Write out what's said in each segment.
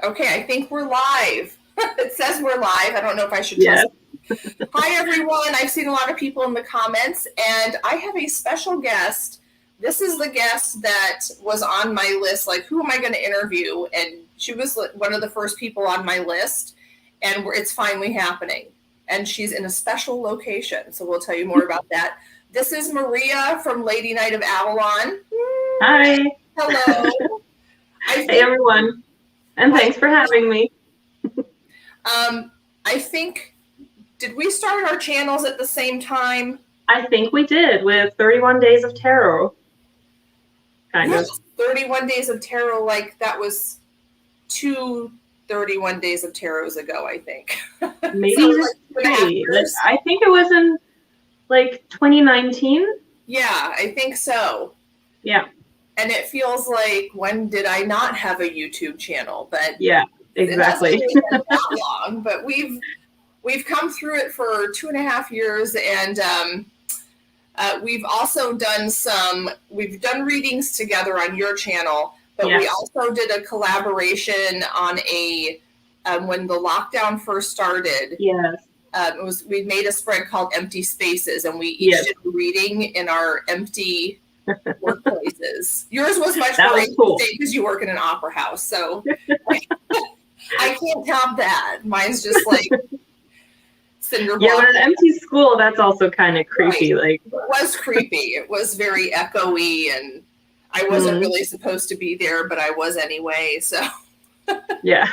Okay, I think we're live. It says we're live. I don't know if I should Yes. trust. Hi, everyone. I've seen a lot of people in the comments, and I have a special guest. This is the guest that was on my list. Like, who am I going to interview? And she was one of the first people on my list, and it's finally happening. And she's in a special location, so we'll tell you more about that. This is Maria from LadyKnight of Avalon. Hi. Hello. Hey, everyone. And thanks for having me. I think, did we start our channels at the same time? I think we did with 31 Days of Tarot. Kind of. 31 Days of Tarot, like that was 31 Days of Tarots ago, I think. Maybe so I think it was in like 2019. Yeah, I think so. Yeah. And it feels like, when did I not have a YouTube channel? But yeah, exactly. It hasn't been that long, but we've come through it for 2.5 years, and we've also done readings together on your channel, but we also did a collaboration on when the lockdown first started. Yes. We made a spread called Empty Spaces, and we each did a reading in our empty workplaces. Yours was much more interesting because you work in an opera house, so I can't top that. Mine's just like cinder block. Yeah, but an empty school, that's also kind of creepy. Right. Like, it was creepy. It was very echoey, and I wasn't really supposed to be there, but I was anyway. So yeah.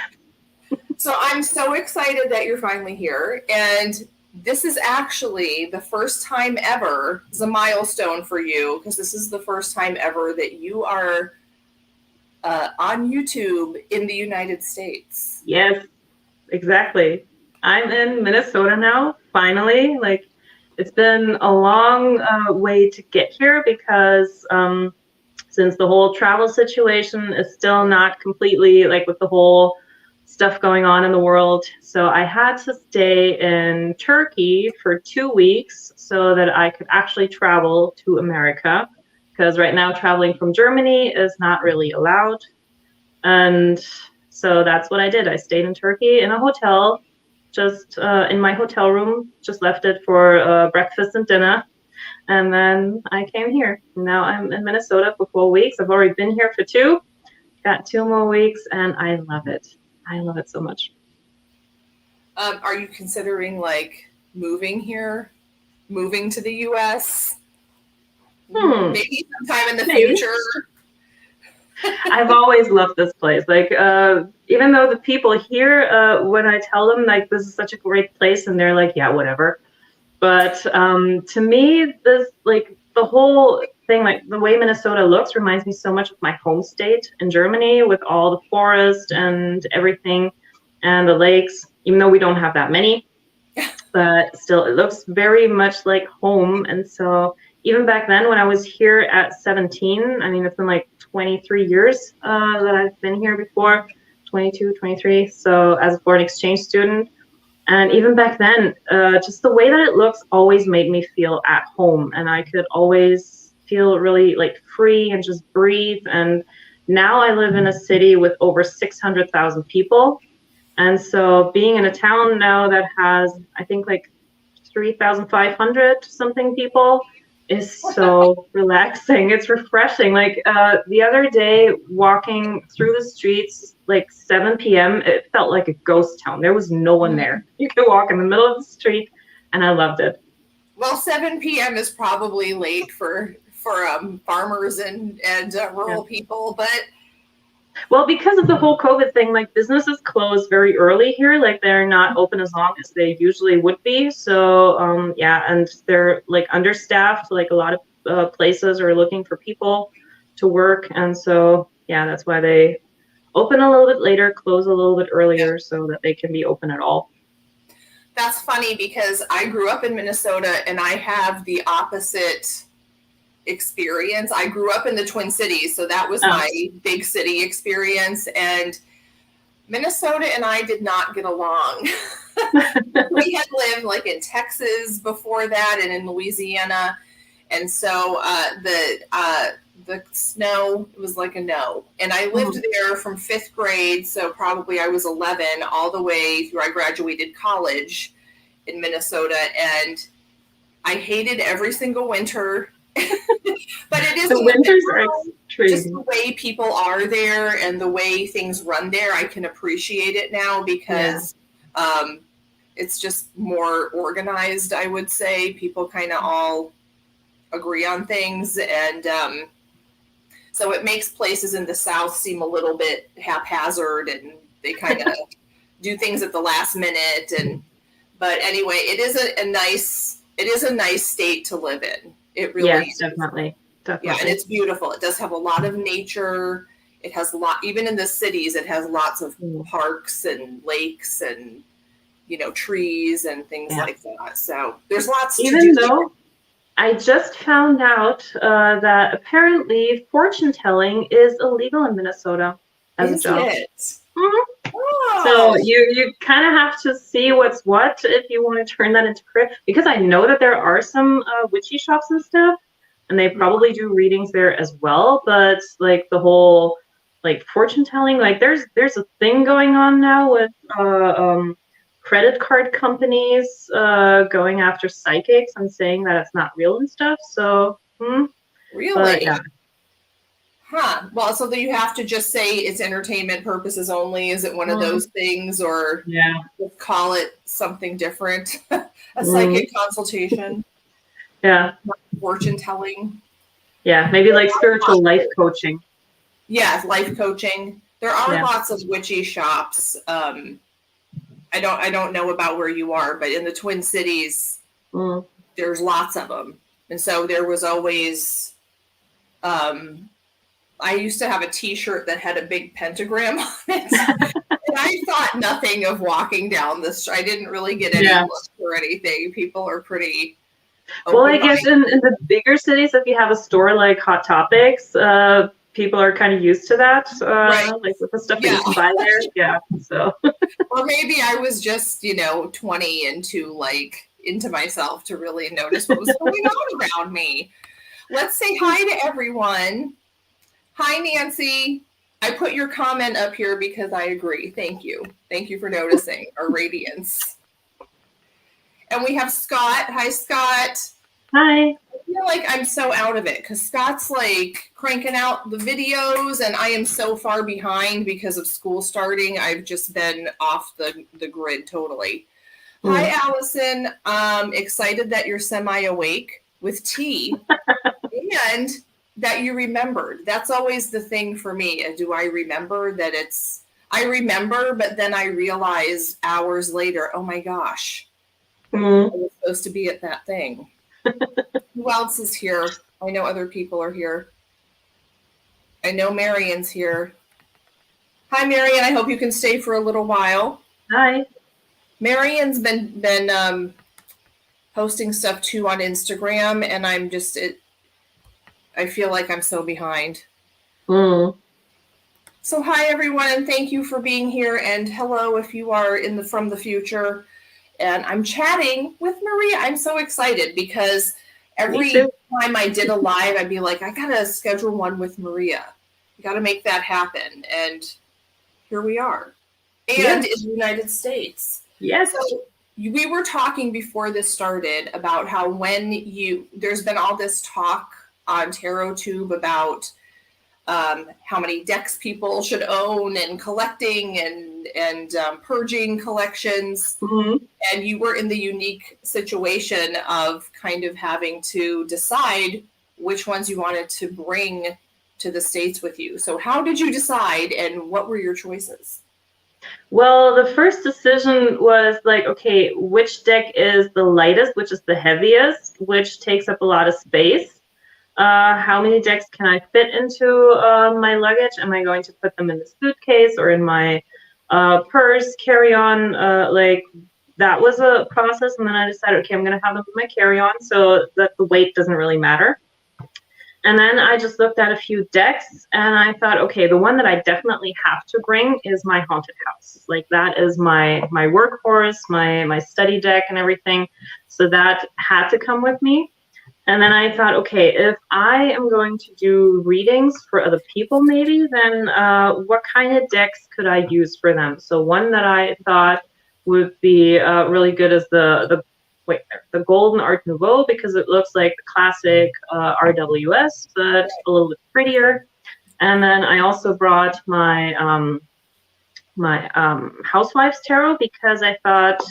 So I'm so excited that you're finally here, and this is actually the first time ever. It's a milestone for you because this is the first time ever that you are on YouTube in the United States. Yes, exactly. I'm in Minnesota now, finally. Like, it's been a long way to get here because since the whole travel situation is still not completely, like, with the whole stuff going on in the world. So I had to stay in Turkey for 2 weeks so that I could actually travel to America, because right now traveling from Germany is not really allowed. And so that's what I did. I stayed in Turkey in a hotel, just in my hotel room, just left it for breakfast and dinner. And then I came here. Now I'm in Minnesota for 4 weeks. I've already been here for 2, got 2 more weeks, and I love it. I love it so much. Are you considering like moving here, moving to the U.S.? Maybe sometime in the future. I've always loved this place. Like, even though the people here, when I tell them like this is such a great place, and they're like, yeah, whatever. But to me, this, like, the whole thing, like the way Minnesota looks, reminds me so much of my home state in Germany, with all the forest and everything and the lakes, even though we don't have that many, but still it looks very much like home. And so even back then when I was here at 17, I mean, it's been like 23 years that I've been here before, 22, 23. So as a foreign exchange student. And even back then, just the way that it looks always made me feel at home, and I could always feel really like free and just breathe. And now I live in a city with over 600,000 people. And so being in a town now that has, I think, like 3,500 something people is so relaxing. It's refreshing. Like the other day, walking through the streets, like 7 p.m., it felt like a ghost town. There was no one there. You could walk in the middle of the street, and I loved it. Well, 7 p.m. is probably late for farmers and rural people, but well, because of the whole COVID thing, like businesses close very early here. Like they're not open as long as they usually would be. So yeah, and they're like understaffed. Like a lot of places are looking for people to work, and so yeah, that's why they open a little bit later, close a little bit earlier, so that they can be open at all. That's funny because I grew up in Minnesota and I have the opposite experience. I grew up in the Twin Cities, so that was my big city experience, and Minnesota and I did not get along. We had lived like in Texas before that and in Louisiana, and so the snow, it was like a no. And I lived there from 5th grade, so probably I was 11, all the way through I graduated college in Minnesota, and I hated every single winter. But it is the winters are extreme. Just the way people are there and the way things run there, I can appreciate it now because it's just more organized, I would say. People kind of all agree on things, and so it makes places in the South seem a little bit haphazard, and they kind of do things at the last minute. But anyway, it is a nice state to live in. It really is. Definitely. Yeah, and it's beautiful. It does have a lot of nature. It has a lot, even in the cities, it has lots of parks and lakes and, trees and things like that. So there's lots to do. Even though I just found out that apparently fortune telling is illegal in Minnesota as a job. Is it? Oh. So you kind of have to see what's what if you want to turn that into career. Because I know that there are some witchy shops and stuff, and they probably do readings there as well. But like the whole fortune telling, there's a thing going on now with credit card companies going after psychics and saying that it's not real and stuff. So really, yeah. Huh. Well, so then you have to just say it's entertainment purposes only. Is it one of those things, or call it something different? A psychic consultation. Yeah. Fortune telling. Yeah, maybe like spiritual life coaching. Yeah, life coaching. There are lots of witchy shops. I don't know about where you are, but in the Twin Cities, there's lots of them. And so there was always, I used to have a T-shirt that had a big pentagram on it. And I thought nothing of walking down the street. I didn't really get any looks or anything. People are pretty well, I guess in the bigger cities, if you have a store like Hot Topics, people are kind of used to that, like with the stuff that you can buy there. Yeah, so. Or maybe I was just, 20 into myself to really notice what was going on around me. Let's say hi to everyone. Hi, Nancy. I put your comment up here because I agree. Thank you. Thank you for noticing our radiance. And we have Scott. Hi, Scott. Hi. I feel like I'm so out of it because Scott's cranking out the videos and I am so far behind because of school starting. I've just been off the grid totally. Hi, Allison. Excited that you're semi-awake with tea and that you remembered. That's always the thing for me. Do I remember that I remember, but then I realize hours later, oh my gosh, I was supposed to be at that thing. Who else is here? I know other people are here. I know Marion's here. Hi, Marion. I hope you can stay for a little while. Hi. Marion's been posting stuff too on Instagram, and I'm just I feel like I'm so behind. So hi everyone, and thank you for being here. And hello if you are from the future. And I'm chatting with Maria. I'm so excited because every time I did a live, I'd be like, I gotta schedule one with Maria. You gotta make that happen. And here we are. And in the United States. Yes. So we were talking before this started about how there's been all this talk on TarotTube about how many decks people should own and collecting and purging collections. And you were in the unique situation of kind of having to decide which ones you wanted to bring to the States with you. So how did you decide and what were your choices? Well, the first decision was okay, which deck is the lightest, which is the heaviest, which takes up a lot of space? How many decks can I fit into my luggage? Am I going to put them in the suitcase or in my purse, carry-on? That was a process. And then I decided, okay, I'm going to have them in my carry-on so that the weight doesn't really matter. And then I just looked at a few decks and I thought, okay, the one that I definitely have to bring is my haunted house. That is my workhorse, my study deck and everything. So that had to come with me. And then I thought, okay, if I am going to do readings for other people, maybe, then what kind of decks could I use for them? So one that I thought would be really good is the Golden Art Nouveau, because it looks like the classic RWS, but a little bit prettier. And then I also brought my Housewives Tarot, because I thought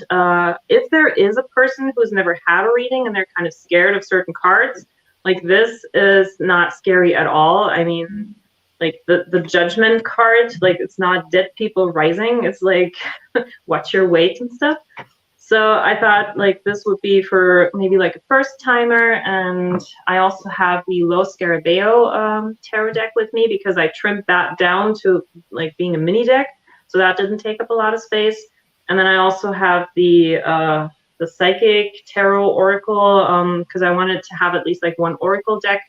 if there is a person who's never had a reading and they're kind of scared of certain cards, like this is not scary at all. I mean, like the Judgment card, like it's not dead people rising. It's like watch your weight and stuff. So I thought like this would be for maybe like a first timer. And I also have the Lo Scarabeo tarot deck with me, because I trimmed that down to like being a mini deck. So that didn't take up a lot of space. And then I also have the Psychic Tarot Oracle, because I wanted to have at least like one Oracle deck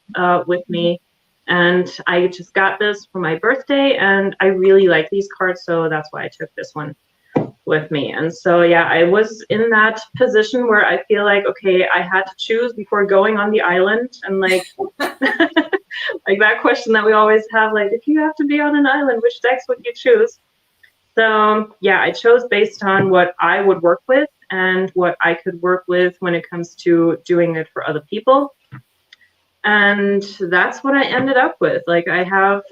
with me. And I just got this for my birthday, and I really like these cards, so that's why I took this one with me. And so yeah, I was in that position where I feel like, okay, I had to choose before going on the island, and like like that question that we always have, like if you have to be on an island, which decks would you choose? So yeah, I chose based on what I would work with and what I could work with when it comes to doing it for other people. And that's what I ended up with. Like I have,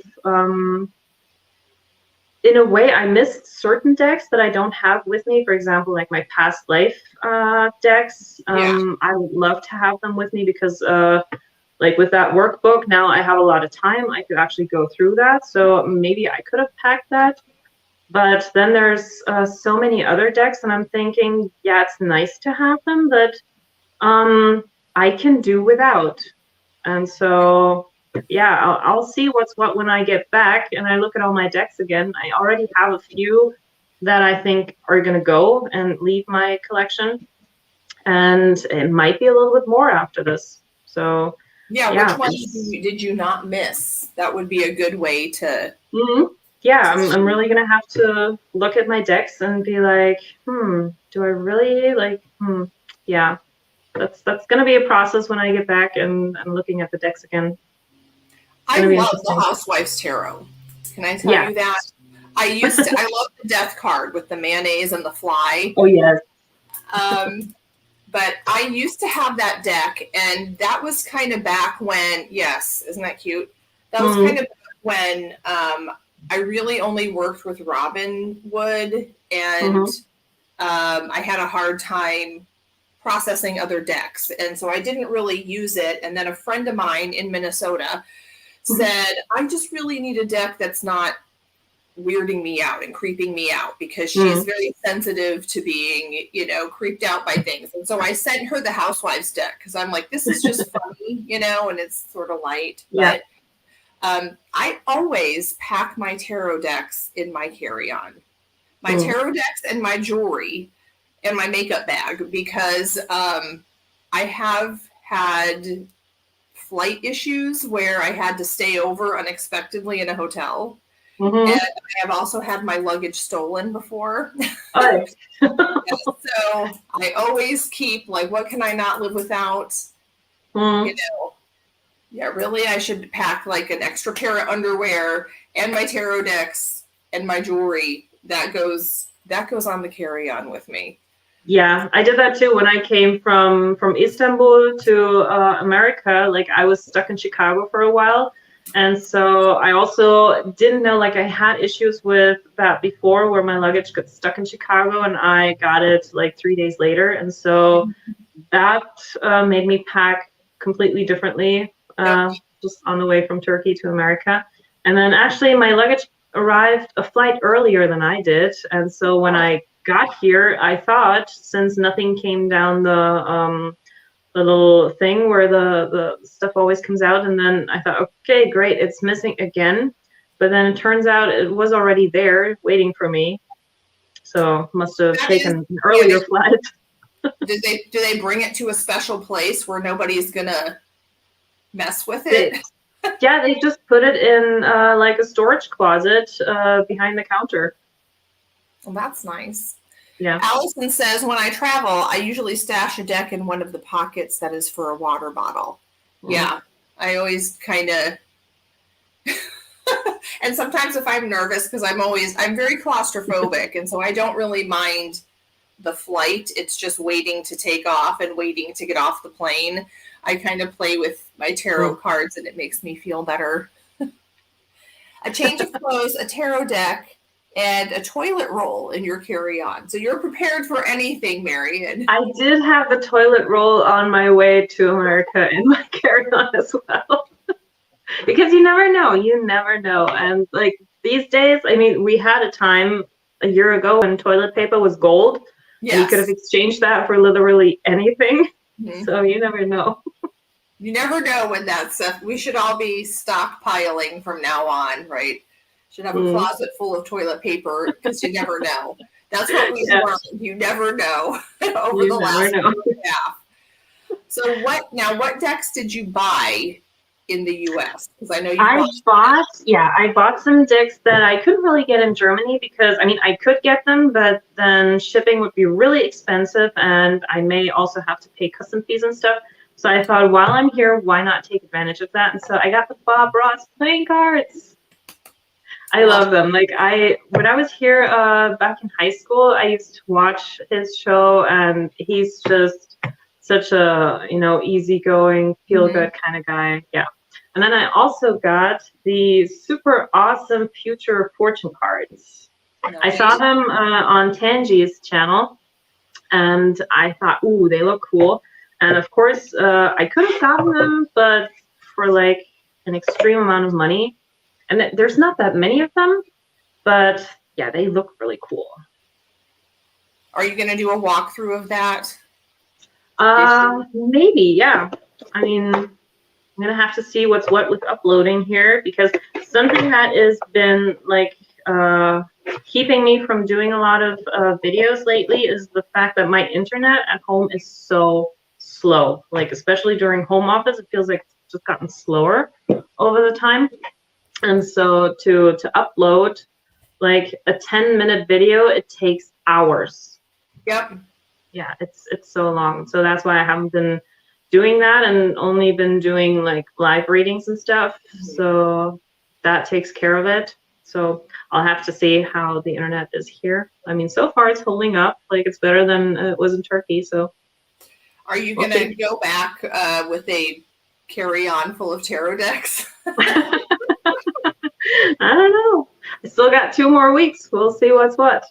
in a way, I missed certain decks that I don't have with me. For example, like my past life decks. I would love to have them with me, because like with that workbook, now I have a lot of time. I could actually go through that. So maybe I could have packed that. But then there's so many other decks, and I'm thinking, yeah, it's nice to have them, but I can do without. And so, yeah, I'll see what's what when I get back and I look at all my decks again. I already have a few that I think are going to go and leave my collection. And it might be a little bit more after this. So, yeah, which ones did you not miss? That would be a good way to... Yeah, I'm really gonna have to look at my decks and be like, do I really like? Yeah, that's gonna be a process when I get back and I'm looking at the decks again. I love the Housewives Tarot. Can I tell you that? I love the Death card with the mayonnaise and the fly. Oh yes. But I used to have that deck, and that was kind of back when, yes, isn't that cute? That was kind of when I really only worked with Robin Wood, and I had a hard time processing other decks. And so I didn't really use it. And then a friend of mine in Minnesota said, I just really need a deck that's not weirding me out and creeping me out, because she's very sensitive to being, creeped out by things. And so I sent her the Housewives deck, because I'm like, this is just funny, and it's sort of light. Yeah. But I always pack my tarot decks in my carry-on, my tarot decks and my jewelry and my makeup bag, because I have had flight issues where I had to stay over unexpectedly in a hotel. And I have also had my luggage stolen before. Oh. So I always keep, like, what can I not live without? Yeah, really, I should pack like an extra pair of underwear and my tarot decks and my jewelry. That goes on the carry-on with me. Yeah, I did that too when I came from Istanbul to America. Like I was stuck in Chicago for a while, and so I also didn't know, like I had issues with that before, where my luggage got stuck in Chicago and I got it like 3 days later, and so that made me pack completely differently. Just on the way from Turkey to America. And then actually my luggage arrived a flight earlier than I did. And so when I got here, I thought, since nothing came down the little thing where the stuff always comes out, and then I thought, okay, great, it's missing again. But then it turns out it was already there waiting for me. So must have taken an earlier flight. Do they bring it to a special place where nobody's gonna mess with it? Yeah, they just put it in like a storage closet behind the counter. Well, that's nice. Yeah. Allison says, when I travel, I usually stash a deck in one of the pockets that is for a water bottle. Yeah, I always kind of, and sometimes if I'm nervous, because I'm very claustrophobic, and so I don't really mind the flight. It's just waiting to take off and waiting to get off the plane. I kind of play with my tarot cards, and it makes me feel better. A change of clothes, a tarot deck, and a toilet roll in your carry-on. So you're prepared for anything, Marion. I did have the toilet roll on my way to America in my carry-on as well. Because you never know. You never know. And like these days, I mean, we had a time a year ago when toilet paper was gold. Yes. And you could have exchanged that for literally anything. Mm-hmm. So you never know. You never know when that stuff. We should all be stockpiling from now on, right? Should have a closet full of toilet paper because you never know. That's what we learned. You never know over the last year and a half. So what decks did you buy in the U.S.? Because I know I bought some decks that I couldn't really get in Germany because I mean I could get them, but then shipping would be really expensive, and I may also have to pay custom fees and stuff. So I thought, while I'm here, why not take advantage of that? And so I got the Bob Ross playing cards. I love them. Like when I was here back in high school, I used to watch his show, and he's just such a easygoing, feel good kind of guy. Yeah. And then I also got the super awesome future fortune cards. Nice. I saw them on Tangi's channel, and I thought, ooh, they look cool. And of course, I could have gotten them, but for like an extreme amount of money. And there's not that many of them, but yeah, they look really cool. Are you going to do a walkthrough of that? Maybe, yeah. I mean, I'm going to have to see what's what with uploading here, because something that has been like keeping me from doing a lot of videos lately is the fact that my internet at home is so slow. Like, especially during home office, it feels like it's just gotten slower over the time. And so to upload like a 10-minute video, it takes hours. Yep. Yeah, it's so long. So that's why I haven't been doing that, and only been doing like live readings and stuff. So that takes care of it. So I'll have to see how the internet is here. I mean, so far it's holding up. Like, it's better than it was in Turkey. So are you going to go back with a carry-on full of tarot decks? I don't know. I still got 2 more weeks. We'll see what's what.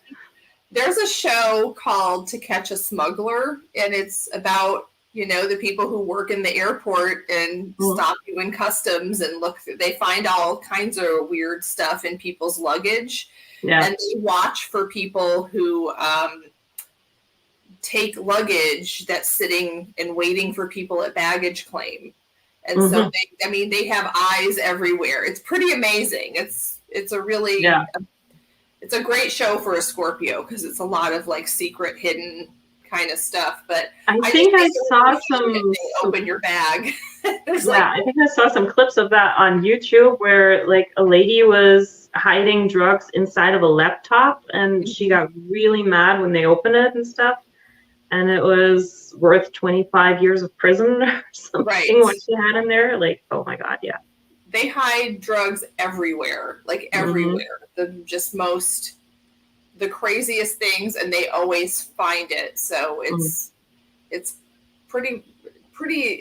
There's a show called To Catch a Smuggler, and it's about, the people who work in the airport and stop you in customs and they find all kinds of weird stuff in people's luggage. Yeah. And they watch for people who take luggage that's sitting and waiting for people at baggage claim. And so they have eyes everywhere. It's pretty amazing. It's a really, it's a great show for a Scorpio because it's a lot of like secret, hidden kind of stuff. But I think I saw some. Open your bag. I think I saw some clips of that on YouTube where like a lady was hiding drugs inside of a laptop, and she got really mad when they opened it and stuff. And it was worth 25 years of prison or something, what she had in there. Like, oh my God, yeah. They hide drugs everywhere, like everywhere. The craziest things, and they always find it. So it's pretty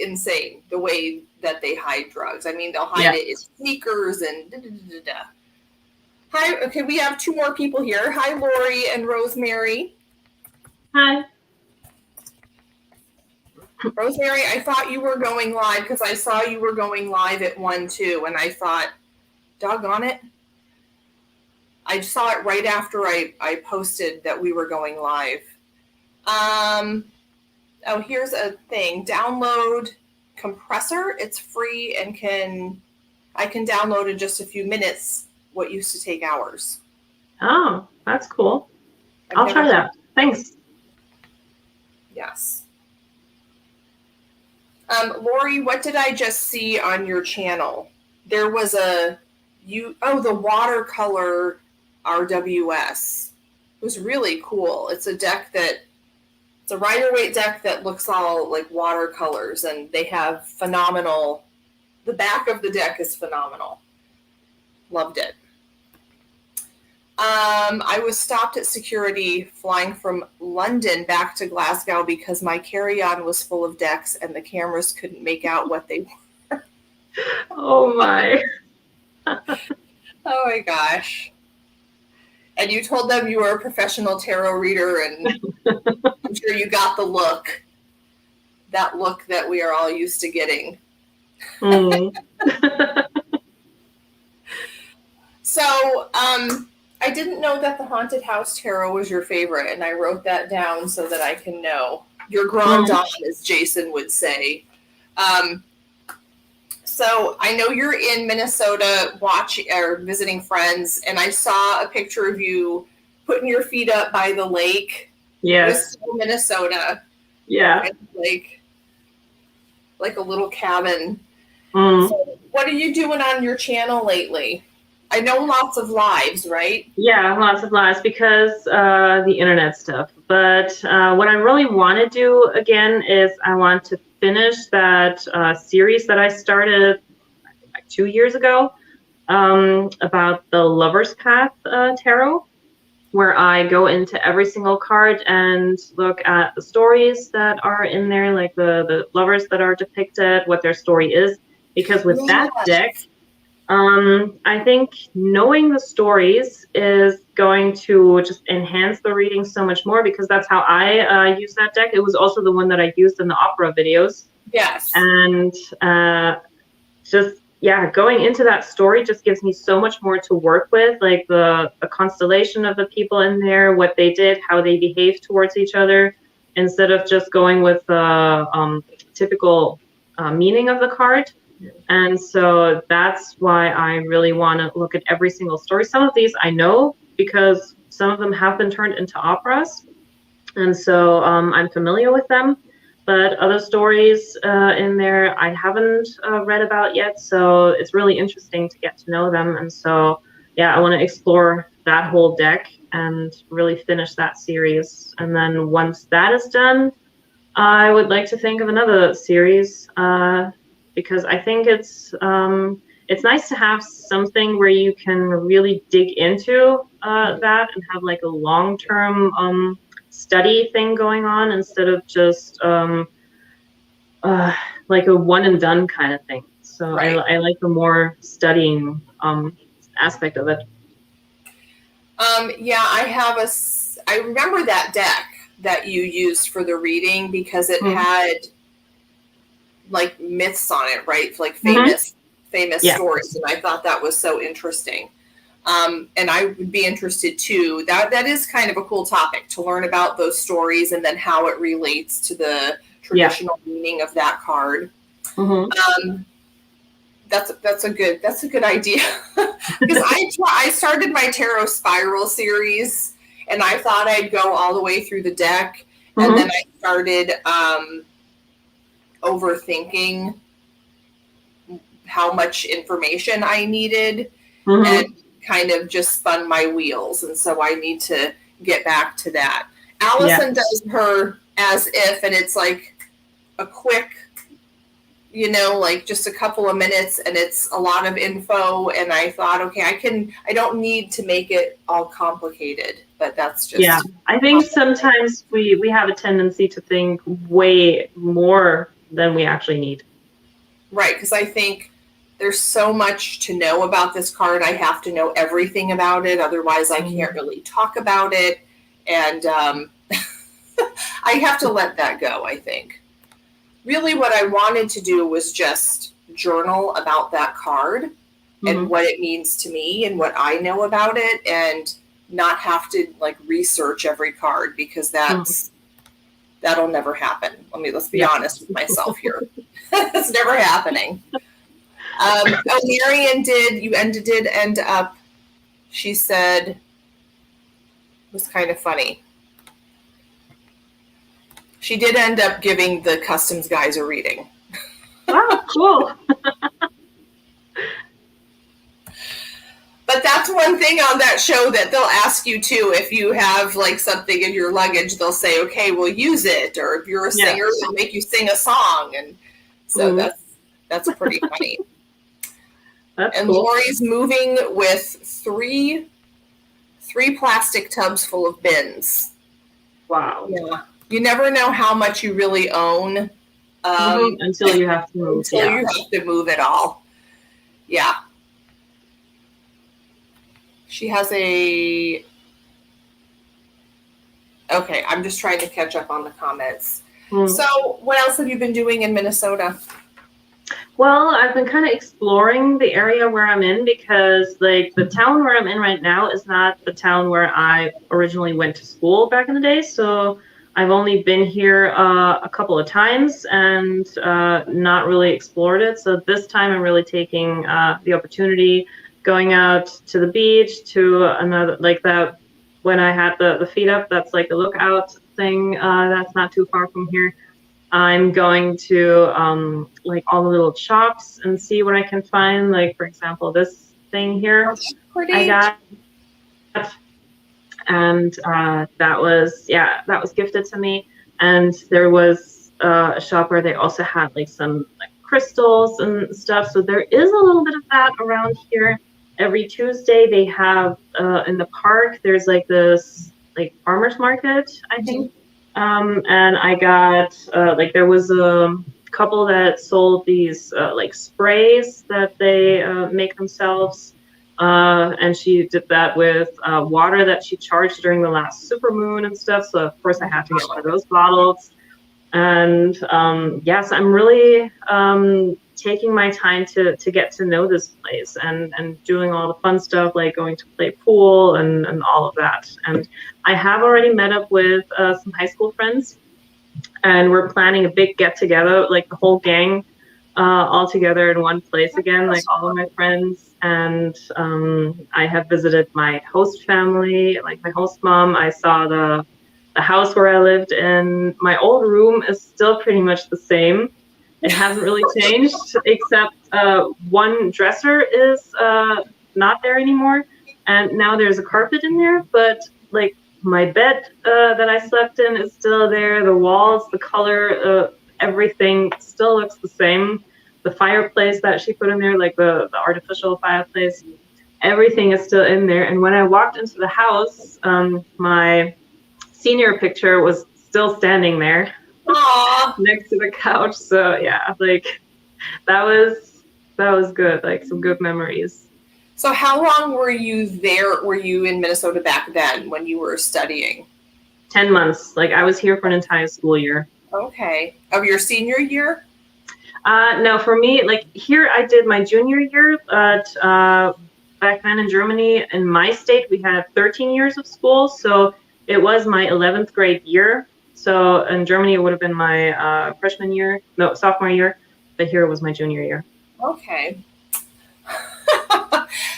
insane the way that they hide drugs. I mean, they'll hide it in sneakers and da-da-da-da-da. Hi, okay, we have 2 more people here. Hi, Lori and Rosemary. Hi. Rosemary, I thought you were going live because I saw you were going live at 1 too, and I thought, doggone it. I saw it right after I posted that we were going live. Here's a thing. Download Compressor. It's free and I can download in just a few minutes what used to take hours. Oh, that's cool. I'll try that. Thanks. Yes. Lori, what did I just see on your channel? There was the watercolor RWS. was really cool. It's a deck that it's a Rider-Waite deck that looks all like watercolors, and they have phenomenal. The back of the deck is phenomenal. Loved it. I was stopped at security flying from London back to Glasgow because my carry-on was full of decks and the cameras couldn't make out what they were. Oh my. Oh my gosh. And you told them you were a professional tarot reader, and I'm sure you got the look. That look that we are all used to getting. Mm. So, I didn't know that the Haunted House Tarot was your favorite, and I wrote that down so that I can know. Your grand dame, as Jason would say. So I know you're in Minnesota visiting friends, and I saw a picture of you putting your feet up by the lake. Yes. Minnesota. Yeah. Like a little cabin. Mm. So what are you doing on your channel lately? I know lots of lives, right? Yeah, lots of lives because the internet stuff. But what I really want to do again is I want to finish that series that I started like 2 years ago about the Lover's Path Tarot, where I go into every single card and look at the stories that are in there, like the lovers that are depicted, what their story is. Because with that deck, I think knowing the stories is going to just enhance the reading so much more, because that's how I use that deck. It was also the one that I used in the opera videos. Yes. And going into that story just gives me so much more to work with, like the constellation of the people in there, what they did, how they behaved towards each other, instead of just going with the typical meaning of the card. And so that's why I really want to look at every single story. Some of these I know because some of them have been turned into operas, and so I'm familiar with them. But other stories in there I haven't read about yet, so it's really interesting to get to know them. And so, yeah, I want to explore that whole deck and really finish that series. And then once that is done, I would like to think of another series. Because I think it's nice to have something where you can really dig into that and have like a long-term study thing going on, instead of just like a one and done kind of thing. So right. I like the more studying aspect of it. Yeah, I remember that deck that you used for the reading because it had like myths on it, right? Like famous stories. And I thought that was so interesting. And I would be interested too. That is kind of a cool topic to learn about those stories and then how it relates to the traditional meaning of that card. That's a good idea. Because I started my tarot spiral series and I thought I'd go all the way through the deck. And then I started overthinking how much information I needed and kind of just spun my wheels. And so I need to get back to that. Allison does her as if, and it's like a quick, like just a couple of minutes, and it's a lot of info. And I thought, okay, I don't need to make it all complicated, but that's just. I think sometimes we have a tendency to think way more than we actually need. Right, because I think there's so much to know about this card. I have to know everything about it. Otherwise, I can't really talk about it. And I have to let that go, I think. Really, what I wanted to do was just journal about that card and what it means to me and what I know about it, and not have to like research every card, because that'll never happen. Let's be honest with myself here. It's never happening. Marion did end up, she said, it was kind of funny. She did end up giving the customs guys a reading. Oh, cool. But that's one thing on that show that they'll ask you too. If you have like something in your luggage, they'll say, "Okay, we'll use it." Or if you're a singer, they'll make you sing a song, and so that's pretty funny. That's and cool. Lori's moving with three plastic tubs full of bins. Wow. Yeah. You never know how much you really own until you have to move. Until you have to move it all. Yeah. She has a... Okay, I'm just trying to catch up on the comments. So what else have you been doing in Minnesota? Well, I've been kind of exploring the area where I'm in because, like, the town where I'm in right now is not the town where I originally went to school back in the day. So I've only been here a couple of times and not really explored it. So this time I'm really taking the opportunity, going out to the beach, to another, like that, when I had the feet up, that's like a lookout thing that's not too far from here. I'm going to like all the little shops and see what I can find. Like, for example, this thing here I got, and that was gifted to me. And there was a shop where they also had like some like crystals and stuff. So there is a little bit of that around here. Every Tuesday they have in the park, there's like this like farmers market, I think. And I got like there was a couple that sold these like sprays that they make themselves, and she did that with water that she charged during the last supermoon and stuff. So of course I had to get one of those bottles. And yes, I'm really taking my time to get to know this place and doing all the fun stuff like going to play pool and all of that. And I have already met up with some high school friends, and we're planning a big get together, like the whole gang all together in one place again, like all of my friends. And I have visited my host family, like my host mom. I saw the house where I lived in. My old room is still pretty much the same. It hasn't really changed, except one dresser is not there anymore, and now there's a carpet in there. But like my bed that I slept in is still there. The walls, the color, everything still looks the same. The fireplace that she put in there, like the artificial fireplace, everything is still in there. And when I walked into the house, my senior picture was still standing there. Aww. Next to the couch. So yeah, like that was good, like some good memories. So how long were you there? Were you in Minnesota back then when you were studying? 10 months. Like I was here for an entire school year. Okay. Of your senior year? No, for me, like here I did my junior year, but back then in Germany, in my state, we had 13 years of school. So it was my 11th grade year. So in Germany, it would have been my sophomore year, but here it was my junior year. Okay.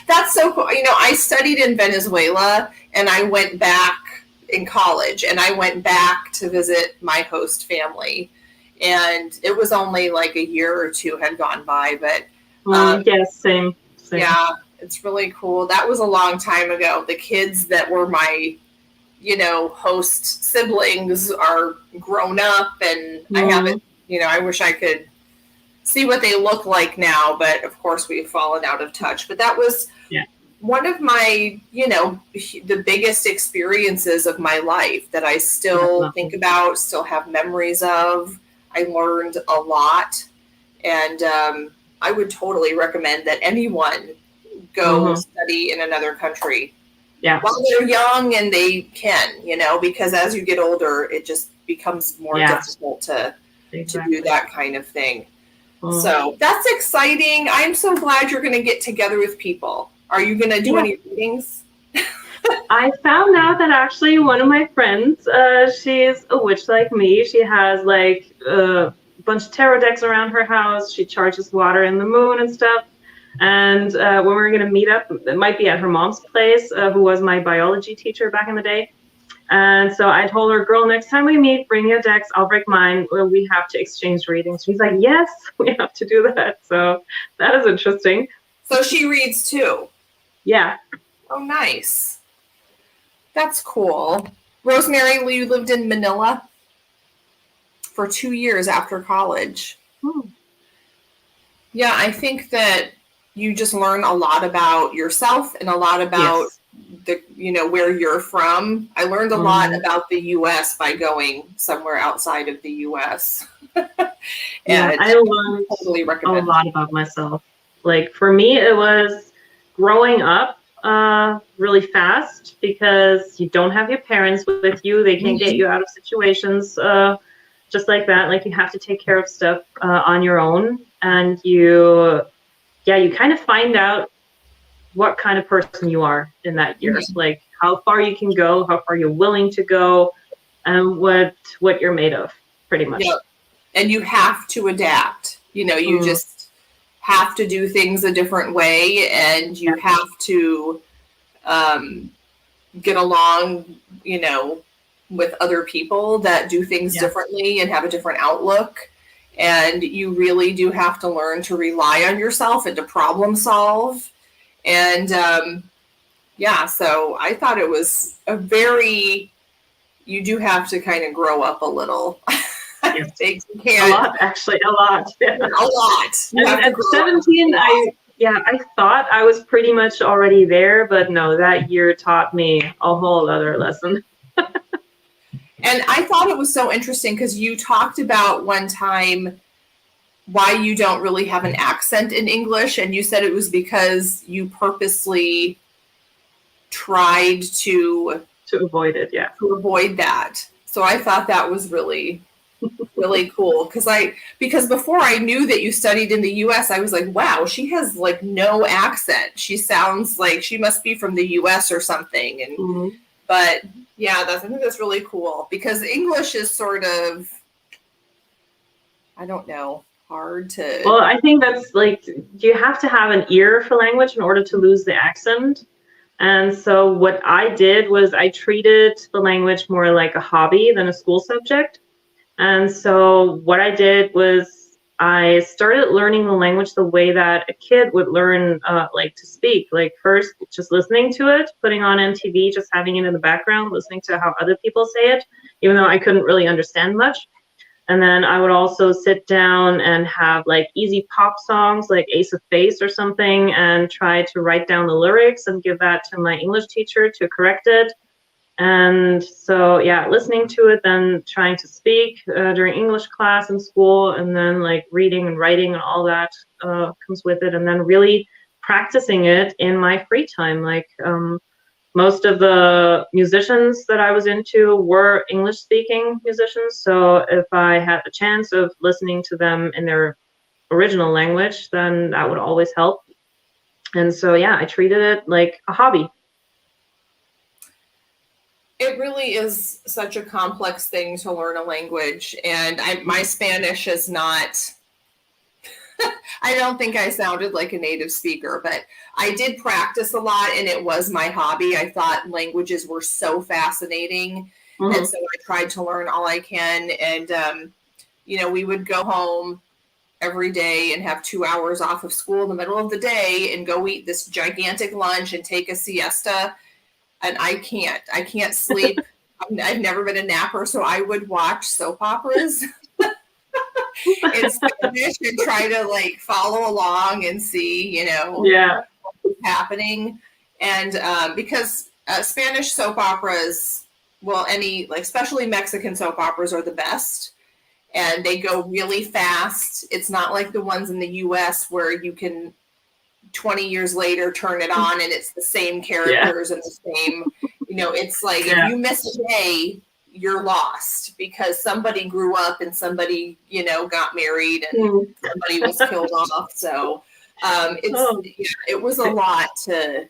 That's so cool. You know, I studied in Venezuela, and I went back in college, and I went back to visit my host family. And it was only like a year or two had gone by, but yes, same. Yeah, it's really cool. That was a long time ago. The kids that were my host siblings are grown up, and I haven't, I wish I could see what they look like now, but of course we've fallen out of touch. But that was one of my, the biggest experiences of my life that I still think about, still have memories of. I learned a lot, and I would totally recommend that anyone go study in another country. Yeah. While they're young and they can, because as you get older, it just becomes more difficult to do that kind of thing. So that's exciting. I'm so glad you're going to get together with people. Are you going to do any readings? I found out that actually one of my friends, she's a witch like me. She has like a bunch of tarot decks around her house. She charges water in the moon and stuff. And when we were going to meet up, it might be at her mom's place, who was my biology teacher back in the day. And so I told her, girl, next time we meet, bring your decks. I'll break mine. We have to exchange readings. She's like, yes, we have to do that. So that is interesting. So she reads too. Yeah. Oh, nice. That's cool. Rosemary, you lived in Manila for 2 years after college. Yeah, I think that you just learn a lot about yourself and a lot about the, where you're from. I learned a lot about the U.S. by going somewhere outside of the U.S. Yeah, I learned totally a recommend. lot about myself. Like for me, it was growing up really fast because you don't have your parents with you. They can't get you out of situations just like that. Like you have to take care of stuff on your own, and you kind of find out what kind of person you are in that year. Like how far you can go, how far you're willing to go, and what you're made of, pretty much. Yep. And you have to adapt. You just have to do things a different way, and you have to get along, with other people that do things differently and have a different outlook. And you really do have to learn to rely on yourself and to problem solve. And so I thought it was you do have to kind of grow up a little. I think you can't. A lot, actually, a lot. Yeah. A lot. At 17, I thought I was pretty much already there, but no, that year taught me a whole other lesson. And I thought it was so interesting because you talked about one time why you don't really have an accent in English, and you said it was because you purposely tried to avoid it, to avoid that. So I thought that was really cool because before I knew that you studied in the US, I was like, wow, she has like no accent. She sounds like she must be from the US or something. And but yeah, I think that's really cool because English is sort of, I don't know, hard to. Well, I think that's like you have to have an ear for language in order to lose the accent. And so what I did was I treated the language more like a hobby than a school subject. And so what I did was I started learning the language the way that a kid would learn like to speak. Like first, just listening to it, putting on MTV, just having it in the background, listening to how other people say it, even though I couldn't really understand much. And then I would also sit down and have like easy pop songs like Ace of Base or something and try to write down the lyrics and give that to my English teacher to correct it. And so, yeah, listening to it, then trying to speak during English class in school, and then like reading and writing and all that comes with it. And then really practicing it in my free time. Like most of the musicians that I was into were English-speaking musicians. So if I had the chance of listening to them in their original language, then that would always help. And so, yeah, I treated it like a hobby. It really is such a complex thing to learn a language. And my Spanish is not, I don't think I sounded like a native speaker, but I did practice a lot and it was my hobby. I thought languages were so fascinating. And so I tried to learn all I can. And, we would go home every day and have 2 hours off of school in the middle of the day and go eat this gigantic lunch and take a siesta. And I can't sleep. I've never been a napper, so I would watch soap operas in Spanish and try to like follow along and see, what's happening. And because Spanish soap operas, well, especially Mexican soap operas are the best. And they go really fast. It's not like the ones in the US where you can 20 years later turn it on and it's the same characters and the same, it's like if you miss a day, you're lost because somebody grew up and somebody, got married and somebody was killed off. So it was a lot to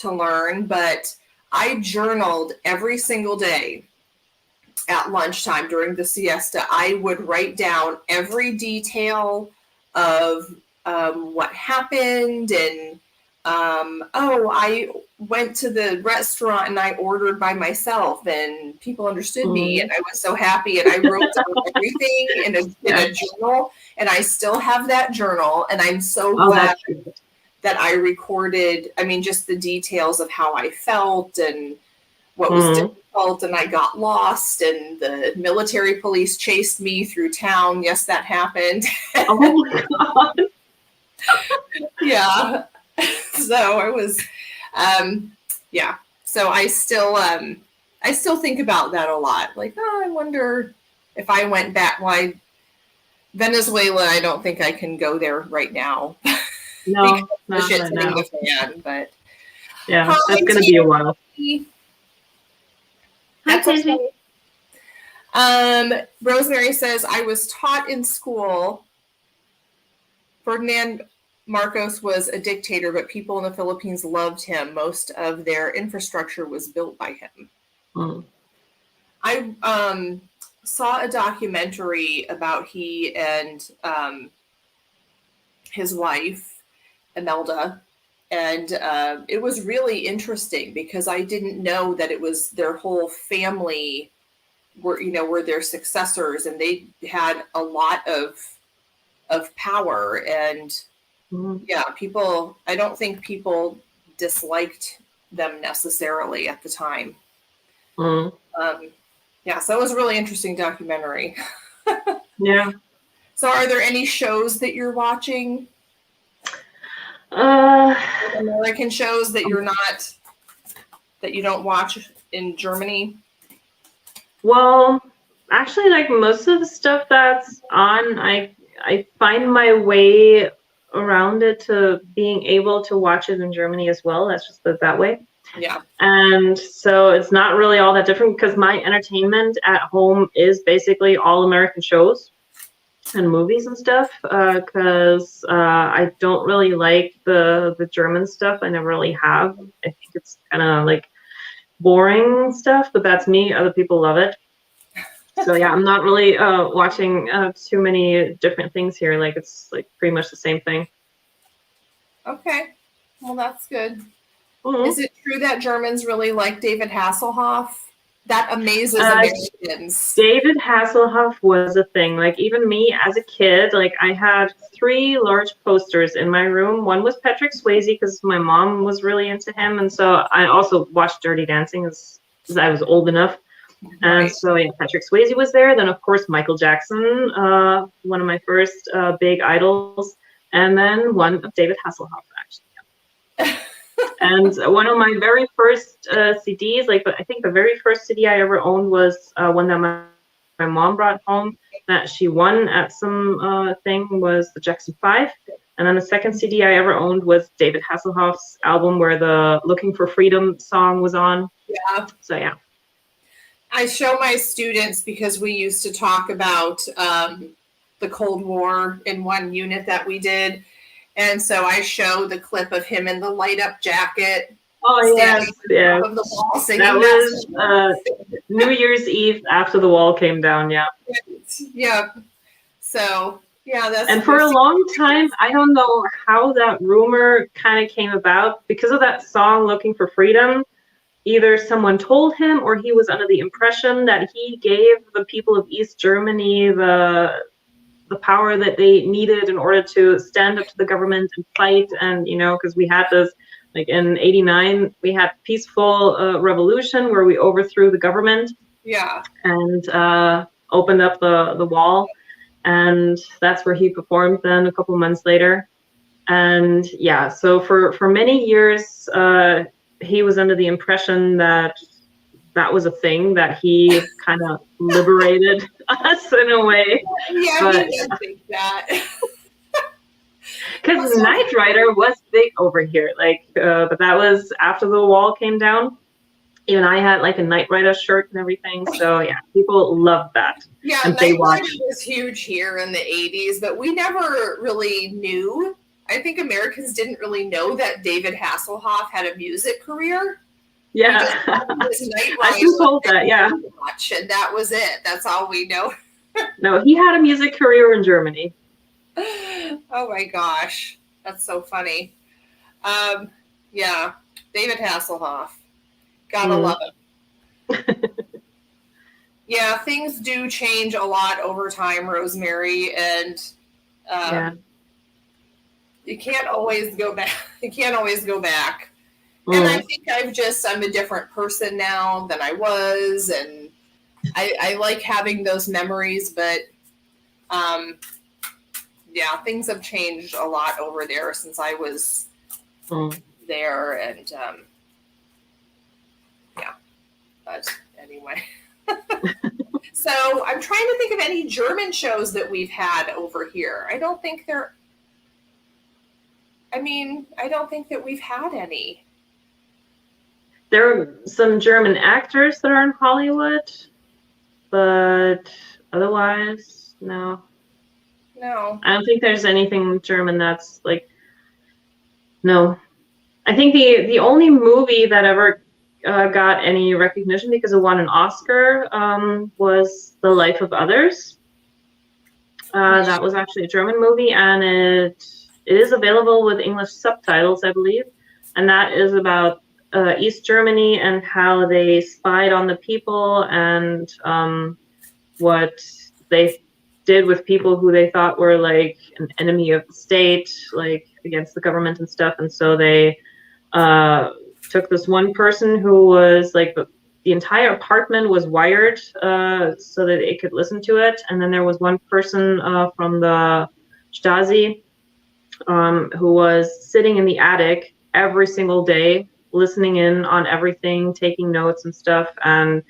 learn, but I journaled every single day at lunchtime during the siesta. I would write down every detail of what happened, and I went to the restaurant and I ordered by myself and people understood me and I was so happy, and I wrote down everything in a journal, and I still have that journal, and I'm so glad that I recorded. I mean, just the details of how I felt and what was Mm. difficult, and I got lost, and the military police chased me through town. Yes, that happened. Oh my God. Yeah. So I was, yeah. So I still think about that a lot. Like, oh, I wonder if I went back. Why Venezuela? I don't think I can go there right now. No, because the not shit's right hitting now. the fan. But Yeah, hi, that's gonna be a while. Tammy. Hi, That's Tazy. okay. Rosemary says, I was taught in school Ferdinand Marcos was a dictator, but people in the Philippines loved him. Most of their infrastructure was built by him. Mm. I saw a documentary about he and his wife, Imelda, and it was really interesting because I didn't know that it was their whole family were their successors, and they had a lot of power. And yeah, I don't think people disliked them necessarily at the time. Yeah, so it was a really interesting documentary. Yeah. So are there any shows that you're watching? American shows that you don't watch in Germany? Well, actually, like most of the stuff that's on, I find my way around it to being able to watch it in Germany as well. That's just that way. Yeah. And so it's not really all that different because my entertainment at home is basically all American shows and movies and stuff. Because I don't really like the German stuff. I never really have. I think it's kind of like boring stuff, but that's me. Other people love it. So yeah, I'm not really watching too many different things here. Like it's like pretty much the same thing. Okay. Well, that's good. Mm-hmm. Is it true that Germans really like David Hasselhoff? That amazes Americans. David Hasselhoff was a thing. Like even me as a kid, like I had 3 large posters in my room. One was Patrick Swayze because my mom was really into him, and so I also watched Dirty Dancing as I was old enough. And Right. so yeah, Patrick Swayze was there. Then of course Michael Jackson, one of my first big idols, and then one of David Hasselhoff actually. And one of my very first CDs, like I think the very first CD I ever owned was one that my mom brought home that she won at some thing was the Jackson 5. And then the second CD I ever owned was David Hasselhoff's album where the Looking for Freedom song was on. Yeah. So yeah. I show my students because we used to talk about the Cold War in one unit that we did. And so I show the clip of him in the light up jacket. Oh, yes. Yeah. Of the wall singing that was New Year's Eve after the wall came down. Yeah. Yeah. So, yeah, that's. And for a long time, I don't know how that rumor kind of came about because of that song, Looking for Freedom. Either someone told him or he was under the impression that he gave the people of East Germany the power that they needed in order to stand up to the government and fight. And, because we had this, like in '89, we had peaceful revolution where we overthrew the government. Yeah. And opened up the wall. And that's where he performed then a couple months later. And yeah, so for many years, he was under the impression that was a thing, that he kind of liberated us in a way. Yeah, but, he did think that. Because Knight Rider was big over here, but that was after the wall came down. Even I had like a Knight Rider shirt and everything, so yeah, people loved that. Yeah, and Knight Rider was huge here in the 80s, but we never really knew. I think Americans didn't really know that David Hasselhoff had a music career. Yeah, I've been told that. Yeah, and that was it. That's all we know. No, he had a music career in Germany. Oh my gosh, that's so funny. Yeah, David Hasselhoff, gotta love him. Yeah, things do change a lot over time, Rosemary, and You can't always go back. You can't always go back. And I think I'm a different person now than I was, and I like having those memories, but yeah, things have changed a lot over there since I was there, and yeah, but anyway. So I'm trying to think of any German shows that we've had over here. I don't think that we've had any. There are some German actors that are in Hollywood, but otherwise, no. No. I don't think there's anything German that's like, no. I think the only movie that ever got any recognition because it won an Oscar was The Life of Others. That was actually a German movie, and it is available with English subtitles, I believe. And that is about East Germany and how they spied on the people and what they did with people who they thought were like an enemy of the state, like against the government and stuff. And so they took this one person who was like the entire apartment was wired so that it could listen to it. And then there was one person from the Stasi who was sitting in the attic every single day, listening in on everything, taking notes and stuff. And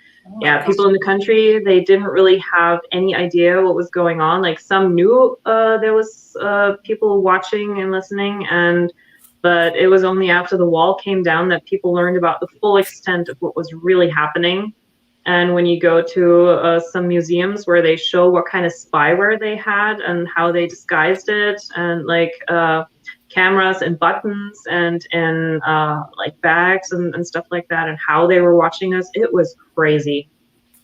people in the country, they didn't really have any idea what was going on. Like some knew there was people watching and listening, but it was only after the wall came down that people learned about the full extent of what was really happening. And when you go to some museums where they show what kind of spyware they had and how they disguised it, and like cameras and buttons and like bags and stuff like that, and how they were watching us, it was crazy.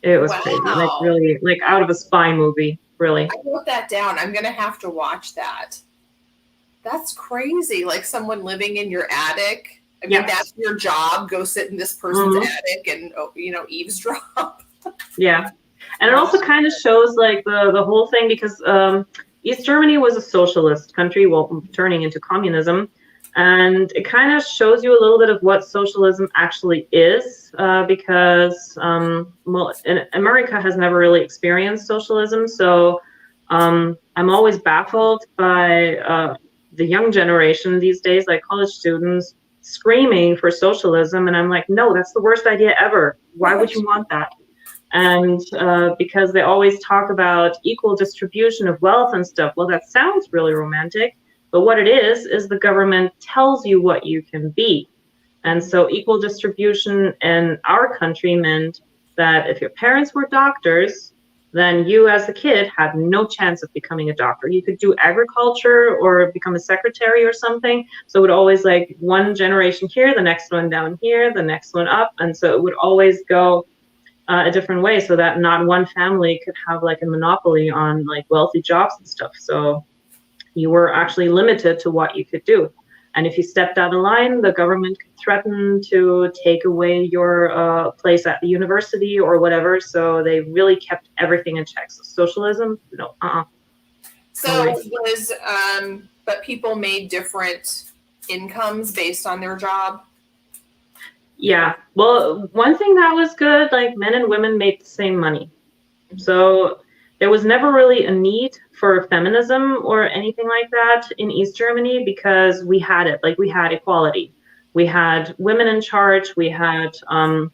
It was crazy, like really, like out of a spy movie, really. I wrote that down. I'm gonna have to watch that. That's crazy. Like someone living in your attic. I mean, that's your job. Go sit in this person's attic and, eavesdrop. Yeah. And it also kind of shows like the whole thing, because East Germany was a socialist country, well, turning into communism. And it kind of shows you a little bit of what socialism actually is, because America has never really experienced socialism. So I'm always baffled by the young generation these days, like college students, screaming for socialism. And I'm like, no, that's the worst idea ever. Why would you want that? And because they always talk about equal distribution of wealth and stuff. Well, that sounds really romantic. But what it is the government tells you what you can be. And so equal distribution in our country meant that if your parents were doctors, then you as a kid had no chance of becoming a doctor. You could do agriculture or become a secretary or something. So it would always like one generation here, the next one down here, the next one up. And so it would always go a different way, so that not one family could have like a monopoly on like wealthy jobs and stuff. So you were actually limited to what you could do. And if you stepped out of line, the government could threaten to take away your place at the university or whatever. So they really kept everything in check. So socialism, no, So but people made different incomes based on their job? Yeah. Well, one thing that was good, like men and women made the same money. So there was never really a need for feminism or anything like that in East Germany, because we had it. Like we had equality. We had women in charge. We had the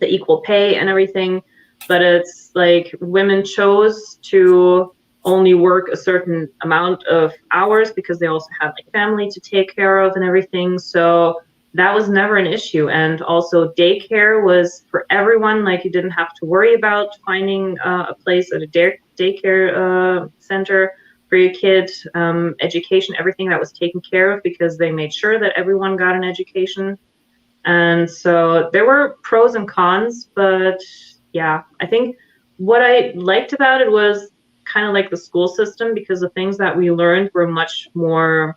equal pay and everything. But it's like women chose to only work a certain amount of hours because they also had like family to take care of and everything. So that was never an issue. And also daycare was for everyone. Like you didn't have to worry about finding a place at a daycare center for your kid. Education, everything that was taken care of, because they made sure that everyone got an education. And so there were pros and cons, but yeah, I think what I liked about it was kind of like the school system, because the things that we learned were much more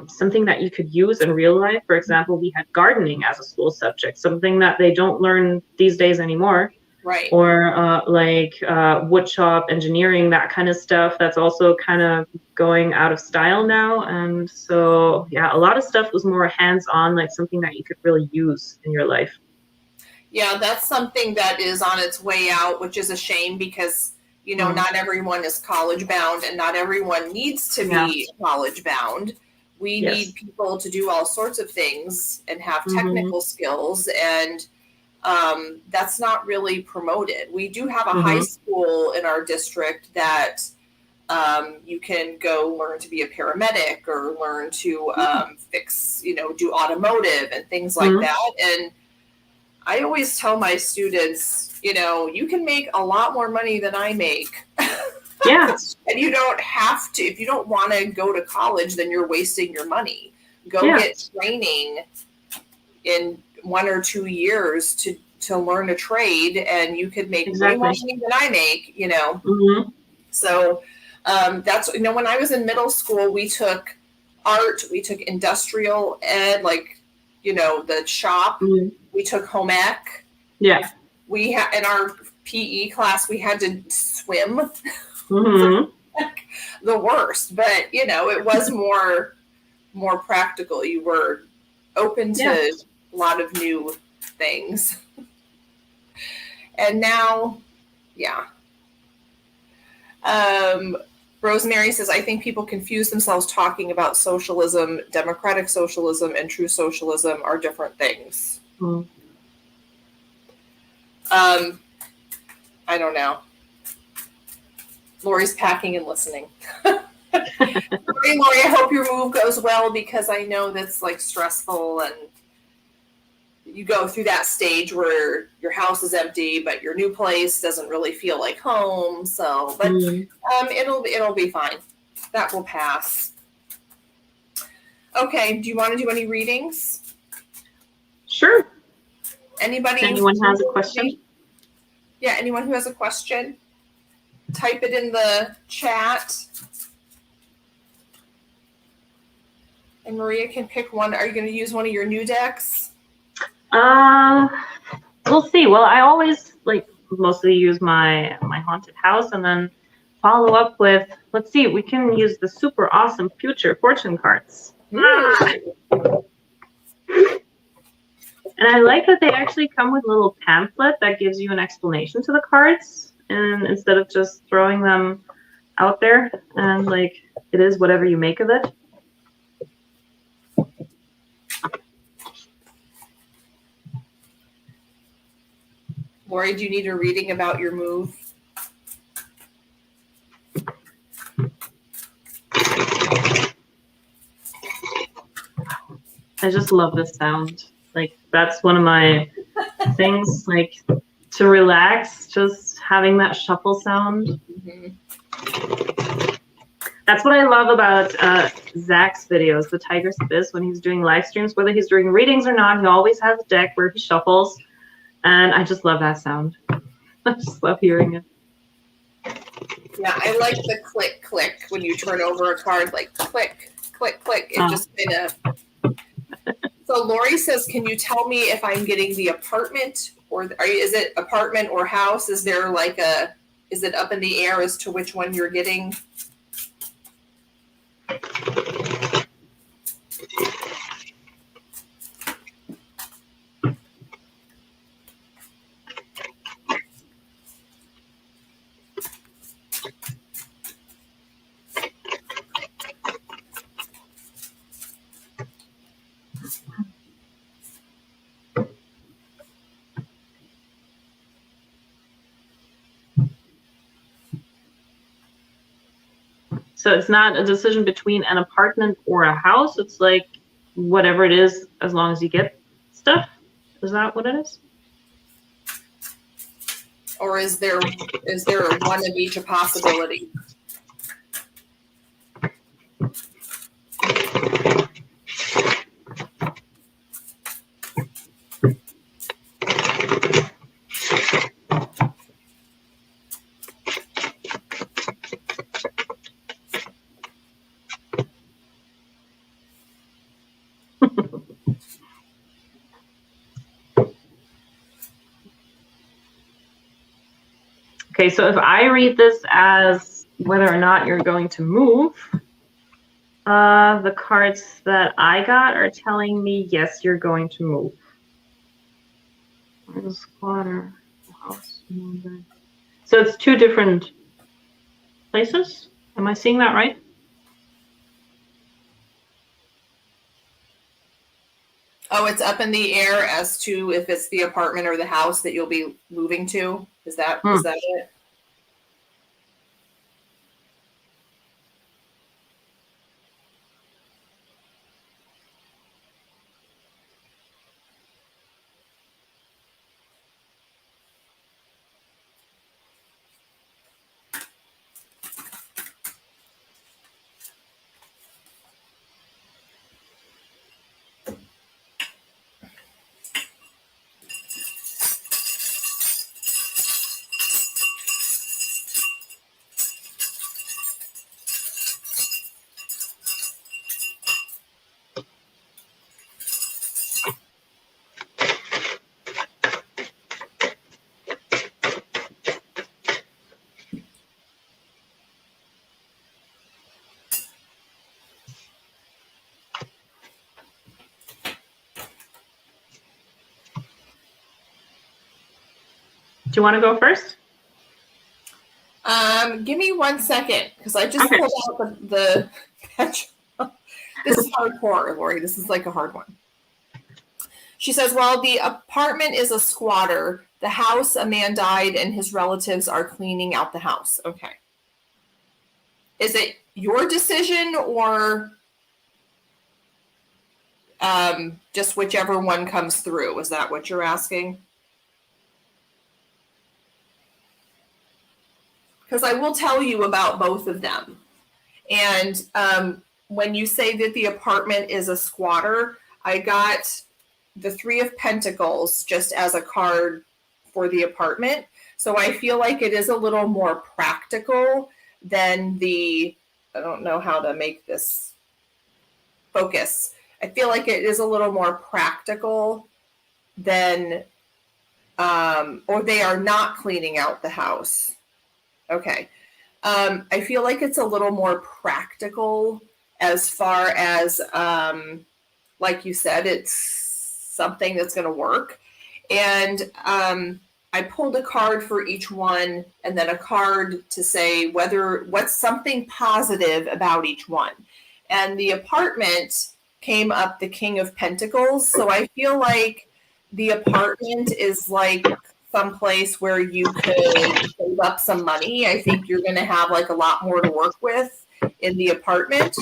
something that you could use in real life. For example, we had gardening as a school subject, something that they don't learn these days anymore. Right. or wood shop engineering, that kind of stuff. That's also kind of going out of style now. And so, yeah, a lot of stuff was more hands-on, like something that you could really use in your life. Yeah, that's something that is on its way out, which is a shame because, not everyone is college bound and not everyone needs to be college bound. We need people to do all sorts of things and have technical skills, and that's not really promoted. We do have a high school in our district that you can go learn to be a paramedic or learn to fix, do automotive and things like that. And I always tell my students, you can make a lot more money than I make. Yeah. And you don't have to. If you don't want to go to college, then you're wasting your money. Go get training in 1 or 2 years to learn a trade, and you could make way more money than I make, So that's, when I was in middle school, we took art, we took industrial ed, the shop. We took home ec. Yeah. We had in our PE class, we had to swim. The worst, but it was more practical. You were open to a lot of new things. And now, Rosemary says, I think people confuse themselves talking about socialism. Democratic socialism and true socialism are different things. I don't know. Lori's packing and listening. Lori, I hope your move goes well, because I know that's stressful, and you go through that stage where your house is empty, but your new place doesn't really feel like home. So, but it'll be fine. That will pass. Okay. Do you want to do any readings? Sure. Anybody? Anyone has a question? Yeah. Anyone who has a question, type it in the chat. And Maria can pick one. Are you going to use one of your new decks? We'll see. Well, I always mostly use my haunted house, and then follow up with, let's see, we can use the super awesome future fortune cards. And I like that they actually come with a little pamphlet that gives you an explanation to the cards, and instead of just throwing them out there, and it is whatever you make of it. Lori, do you need a reading about your move? I just love this sound. That's one of my things, to relax, just having that shuffle sound. That's what I love about Zach's videos, the Tiger's Abyss, when he's doing live streams, whether he's doing readings or not, he always has a deck where he shuffles, and I just love that sound. I just love hearing it. Yeah, I like the click, click when you turn over a card, click, click, click. It just kind of... So Lori says, can you tell me if I'm getting the apartment, or is it apartment or house? Is there is it up in the air as to which one you're getting? So it's not a decision between an apartment or a house. It's whatever it is, as long as you get stuff. Is that what it is? Or is there one of each a possibility? Okay, so if I read this as whether or not you're going to move, the cards that I got are telling me, yes, you're going to move. Where's the squatter? House. So it's two different places? Am I seeing that right? Oh, it's up in the air as to if it's the apartment or the house that you'll be moving to. Is that it? Do you want to go first? Give me 1 second because I just pulled out the This is hardcore, Lori. This is like a hard one. She says, well, the apartment is a squatter. The house, a man died and his relatives are cleaning out the house. Okay. Is it your decision or just whichever one comes through? Is that what you're asking? Because I will tell you about both of them. And when you say that the apartment is a squatter, I got the Three of Pentacles just as a card for the apartment. So I feel like it is a little more practical than I don't know how to make this focus. I feel like it is a little more practical than, or they are not cleaning out the house. Okay. I feel like it's a little more practical as far as, like you said, it's something that's going to work. And I pulled a card for each one and then a card to say what's something positive about each one. And the apartment came up the King of Pentacles. So I feel like the apartment is like someplace where you could save up some money. I think you're going to have like a lot more to work with in the apartment.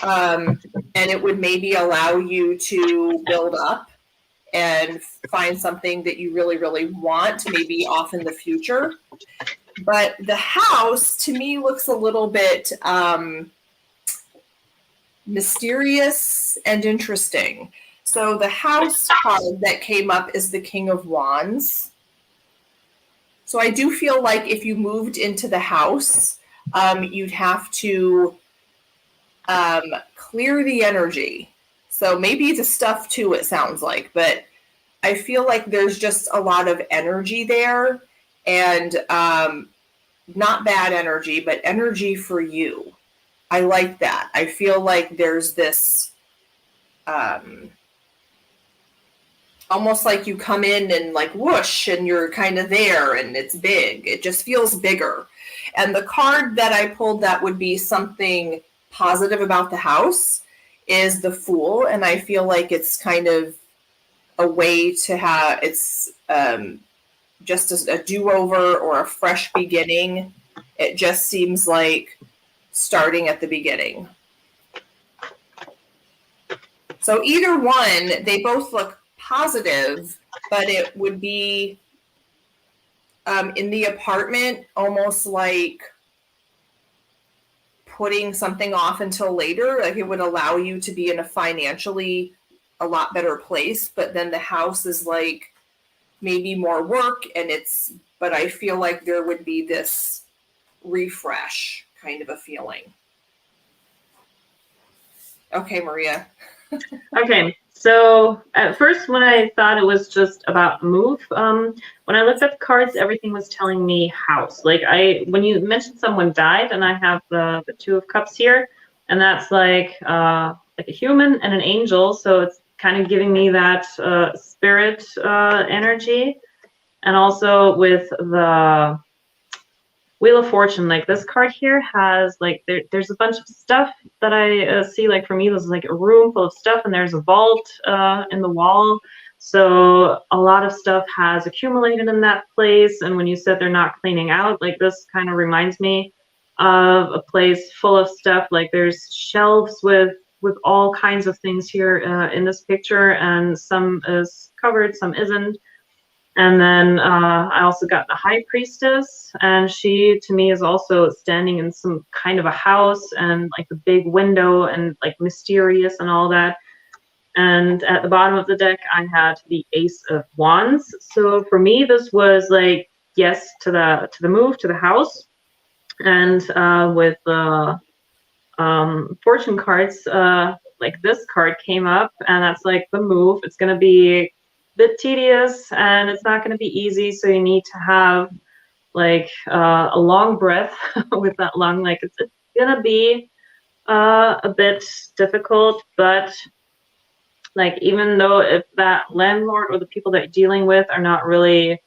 And it would maybe allow you to build up and find something that you really, really want, maybe off in the future. But the house, to me, looks a little bit mysterious and interesting. So the house card that came up is the King of Wands. So I do feel like if you moved into the house, you'd have to clear the energy. So maybe the stuff too, it sounds like, but I feel like there's just a lot of energy there and not bad energy, but energy for you. I like that. I feel like there's this almost like you come in and like whoosh and you're kind of there and it's big. It just feels bigger. And the card that I pulled that would be something positive about the house is the Fool. And I feel like it's kind of a way to have, it's just a do-over or a fresh beginning. It just seems like starting at the beginning. So either one, they both look positive, but it would be in the apartment almost like putting something off until later. Like it would allow you to be in a financially a lot better place, but then the house is like maybe more work but I feel like there would be this refresh kind of a feeling. Okay, Maria. Okay, So at first, when I thought it was just about move, when I looked at the cards, everything was telling me house. Like when you mentioned someone died, and I have the Two of Cups here, and that's like a human and an angel, so it's kind of giving me that spirit energy, and also with the Wheel of Fortune, like this card here has like there's a bunch of stuff that I see. Like for me, this is like a room full of stuff, and there's a vault in the wall. So a lot of stuff has accumulated in that place. And when you said they're not cleaning out, like this kind of reminds me of a place full of stuff. Like there's shelves with all kinds of things here in this picture, and some is covered, some isn't. And then I also got the High Priestess, and she, to me, is also standing in some kind of a house, and like the big window, and like mysterious and all that. And at the bottom of the deck, I had the Ace of Wands. So for me, this was like yes to the move, to the house. And with the fortune cards, like this card came up, and that's like the move. It's going to be bit tedious, and it's not going to be easy, so you need to have like a long breath with that lung. Like it's going to be a bit difficult, but like even though if that landlord or the people that you're dealing with are not really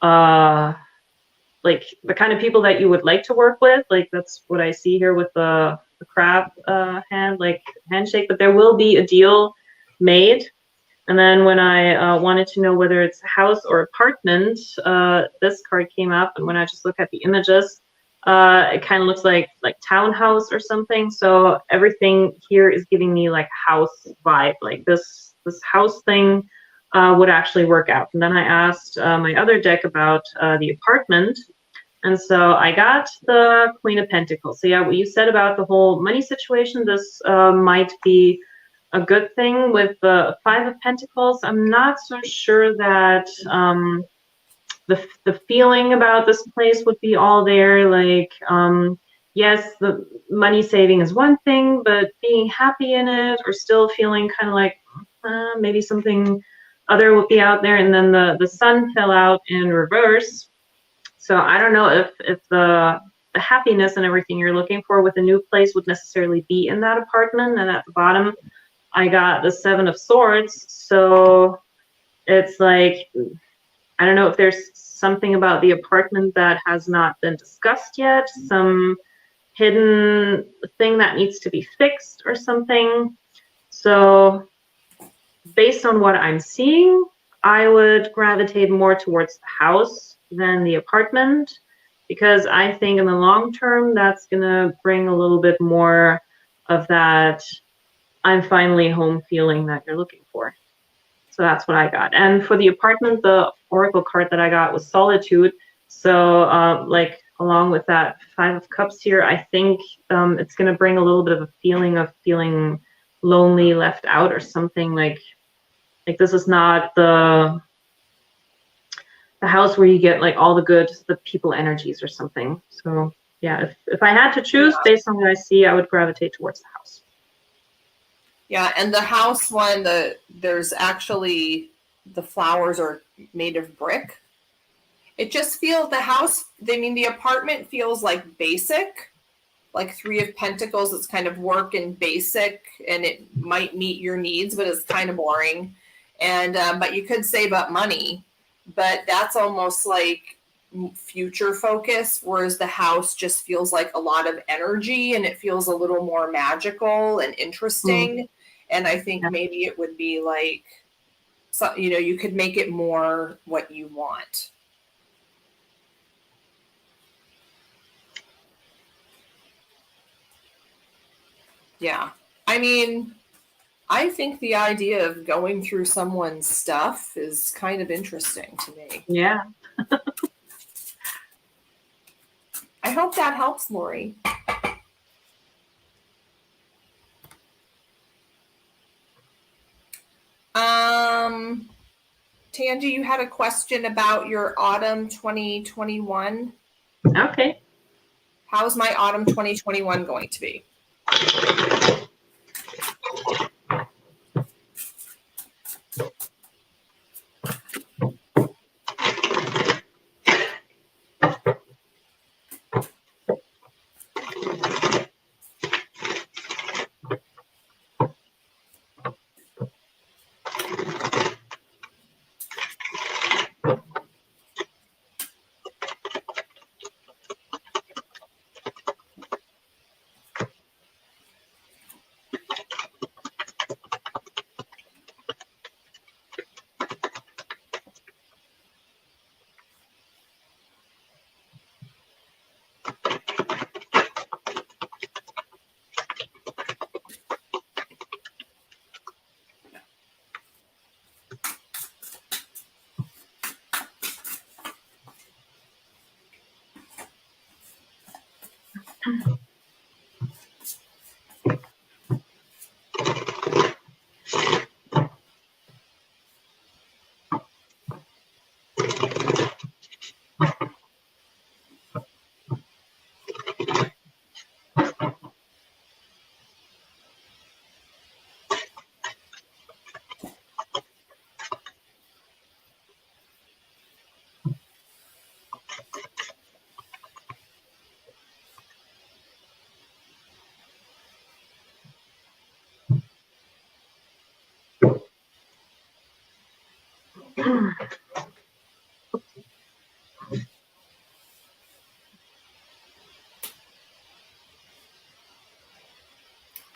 like the kind of people that you would like to work with, like that's what I see here with the crab handshake, but there will be a deal made. And then when I wanted to know whether it's a house or apartment, this card came up. And when I just look at the images, it kind of looks like townhouse or something. So everything here is giving me like house vibe. Like this house thing would actually work out. And then I asked my other deck about the apartment. And so I got the Queen of Pentacles. So yeah, what you said about the whole money situation, this might be a good thing. With the Five of Pentacles, I'm not so sure that the feeling about this place would be all there. Like yes, the money saving is one thing, but being happy in it or still feeling kind of like maybe something other would be out there. And then the sun fell out in reverse. So I don't know if the happiness and everything you're looking for with a new place would necessarily be in that apartment. And at the bottom, I got the Seven of Swords. So it's like, I don't know if there's something about the apartment that has not been discussed yet, some hidden thing that needs to be fixed or something. So based on what I'm seeing, I would gravitate more towards the house than the apartment, because I think in the long term, that's going to bring a little bit more of that I'm finally home feeling that you're looking for. So that's what I got. And for the apartment, the oracle card that I got was Solitude. So like along with that Five of Cups here, I think it's going to bring a little bit of a feeling of feeling lonely, left out or something. Like this is not the house where you get like all the people energies or something. So yeah, if I had to choose based on what I see, I would gravitate towards the house. Yeah, and the house one, there's actually the flowers are made of brick. It just feels the apartment feels like basic, like Three of Pentacles. It's kind of work and basic, and it might meet your needs, but it's kind of boring. And but you could save up money, but that's almost like future focus, whereas the house just feels like a lot of energy, and it feels a little more magical and interesting. And I think maybe it would be like, so, you could make it more what you want. Yeah. I mean, I think the idea of going through someone's stuff is kind of interesting to me. Yeah. I hope that helps, Lori. Tangi, you had a question about your autumn 2021. Okay. How's my autumn 2021 going to be?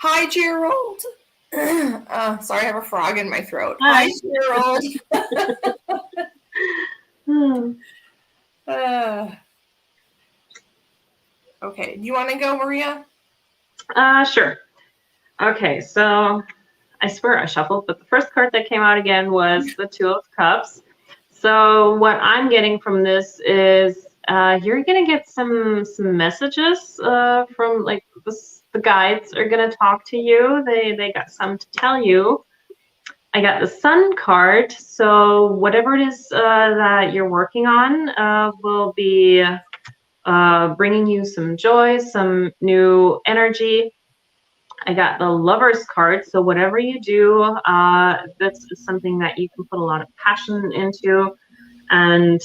Hi, Gerald. Sorry, I have a frog in my throat. Hi. Gerald. Okay, do you want to go, Maria? Sure. Okay, so I swear I shuffled, but the first card that came out again was the Two of Cups. So what I'm getting from this is you're gonna get some messages from like the guides are gonna talk to you. They got some to tell you. I got the Sun card, so whatever it is that you're working on will be bringing you some joy, some new energy. I got the Lovers card, so whatever you do, that's something that you can put a lot of passion into. And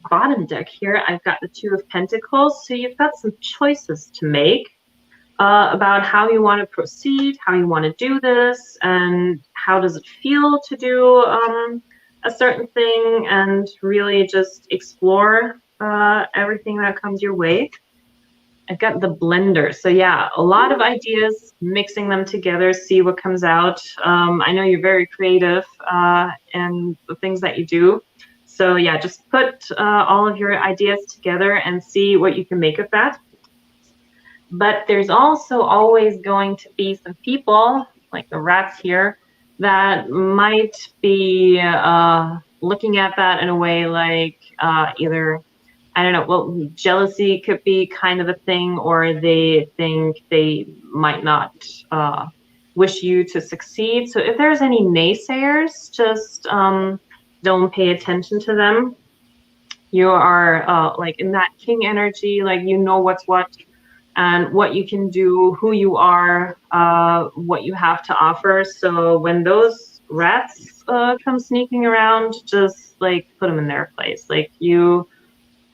bottom deck here, I've got the Two of Pentacles, so you've got some choices to make about how you want to proceed, how you want to do this, and how does it feel to do a certain thing, and really just explore everything that comes your way. I've got the blender. So yeah, a lot of ideas, mixing them together, see what comes out. I know you're very creative in the things that you do. So yeah, just put all of your ideas together and see what you can make of that. But there's also always going to be some people, like the rats here, that might be looking at that in a way like either, I don't know, well, jealousy could be kind of a thing, or they think they might not wish you to succeed. So if there's any naysayers, just don't pay attention to them. You are like in that king energy, like you know what's what and what you can do, who you are, what you have to offer. So when those rats come sneaking around, just like put them in their place. Like you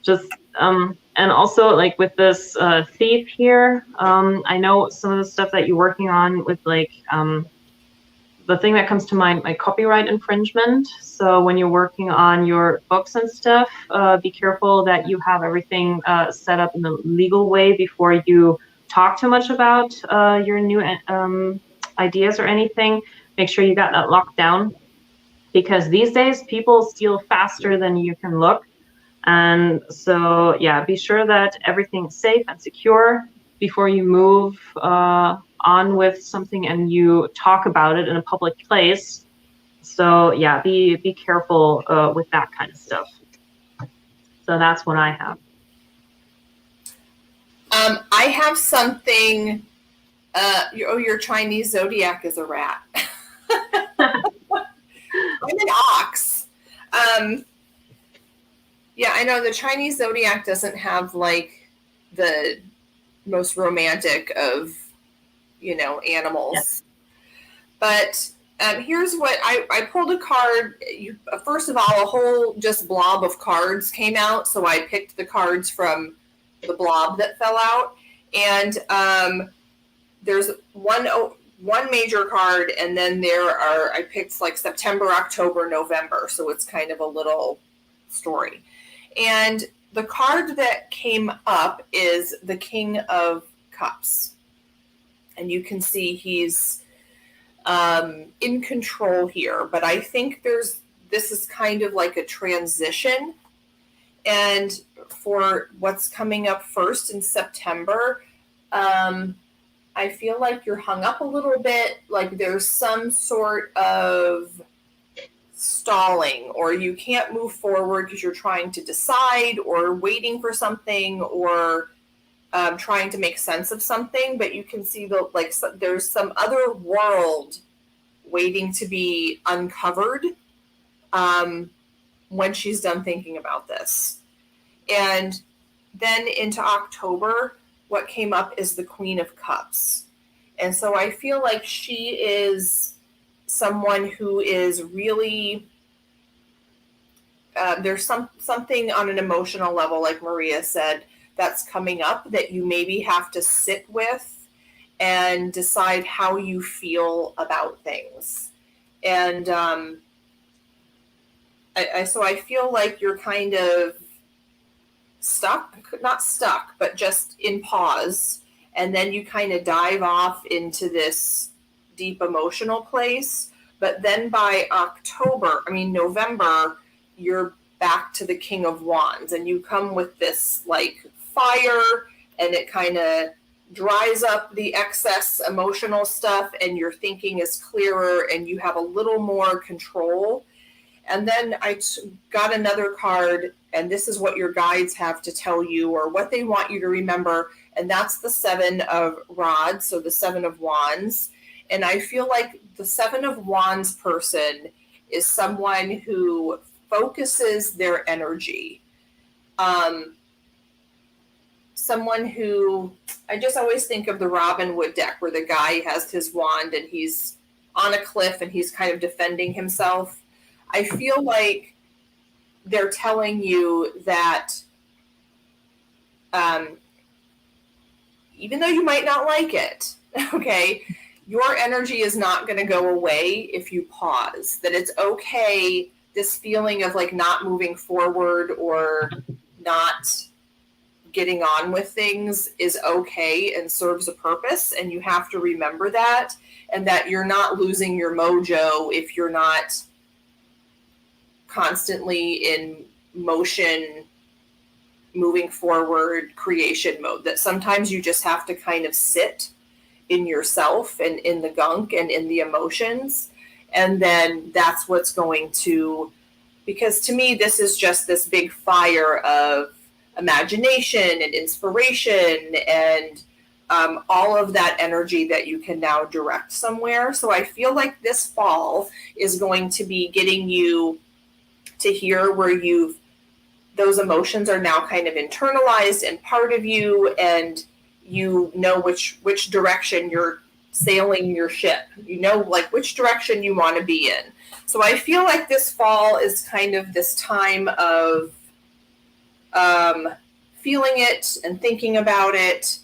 just and also like with this thief here, I know some of the stuff that you're working on with like the thing that comes to mind, like copyright infringement. So when you're working on your books and stuff, be careful that you have everything set up in the legal way before you talk too much about your new ideas or anything. Make sure you got that locked down, because these days people steal faster than you can look. And so, yeah, be sure that everything's safe and secure before you move on with something and you talk about it in a public place. So, yeah, be careful with that kind of stuff. So that's what I have. I have something. Your Chinese zodiac is a rat. I'm an ox. Yeah, I know the Chinese zodiac doesn't have like the most romantic of, animals. Yeah. But here's what I pulled a card. First of all, a whole just blob of cards came out. So I picked the cards from the blob that fell out. And there's one major card, and then I picked like September, October, November. So it's kind of a little story. And the card that came up is the King of Cups. And you can see he's in control here. But I think this is kind of like a transition. And for what's coming up first in September, I feel like you're hung up a little bit. Like there's some sort of stalling, or you can't move forward because you're trying to decide or waiting for something, or trying to make sense of something, but you can see there's some other world waiting to be uncovered when she's done thinking about this. And then into October, what came up is the Queen of Cups. And so I feel like she is someone who is really, there's something on an emotional level, like Maria said, that's coming up that you maybe have to sit with and decide how you feel about things. And so I feel like you're kind of not stuck, but just in pause. And then you kind of dive off into this deep emotional place. But then by November, you're back to the King of Wands, and you come with this like fire, and it kind of dries up the excess emotional stuff, and your thinking is clearer, and you have a little more control. And then I got another card, and this is what your guides have to tell you, or what they want you to remember, and that's the Seven of Rods, so the Seven of Wands. And I feel like the Seven of Wands person is someone who focuses their energy. Someone who, I just always think of the Robin Hood deck, where the guy has his wand and he's on a cliff and he's kind of defending himself. I feel like they're telling you that even though you might not like it, okay, your energy is not going to go away if you pause. That it's okay, this feeling of like not moving forward or not getting on with things is okay and serves a purpose, and you have to remember that, and that you're not losing your mojo if you're not constantly in motion, moving forward, creation mode. That sometimes you just have to kind of sit in yourself and in the gunk and in the emotions, and then that's what's going to, because to me this is just this big fire of imagination and inspiration and all of that energy that you can now direct somewhere. So I feel like this fall is going to be getting you to hear where those emotions are now kind of internalized and part of you, and you know which direction you're sailing your ship, you know, like which direction you want to be in. So I feel like this fall is kind of this time of feeling it and thinking about it.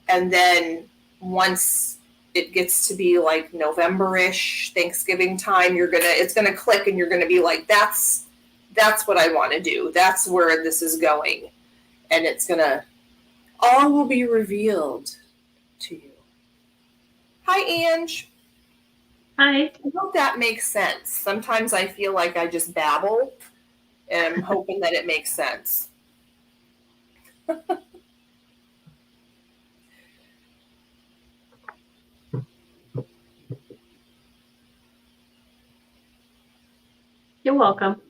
And then once it gets to be like November-ish, Thanksgiving time, it's gonna click, and you're gonna be like, that's what I want to do. That's where this is going. And all will be revealed to you. Hi, Ange. Hi. I hope that makes sense. Sometimes I feel like I just babble, and I'm hoping that it makes sense. You're welcome.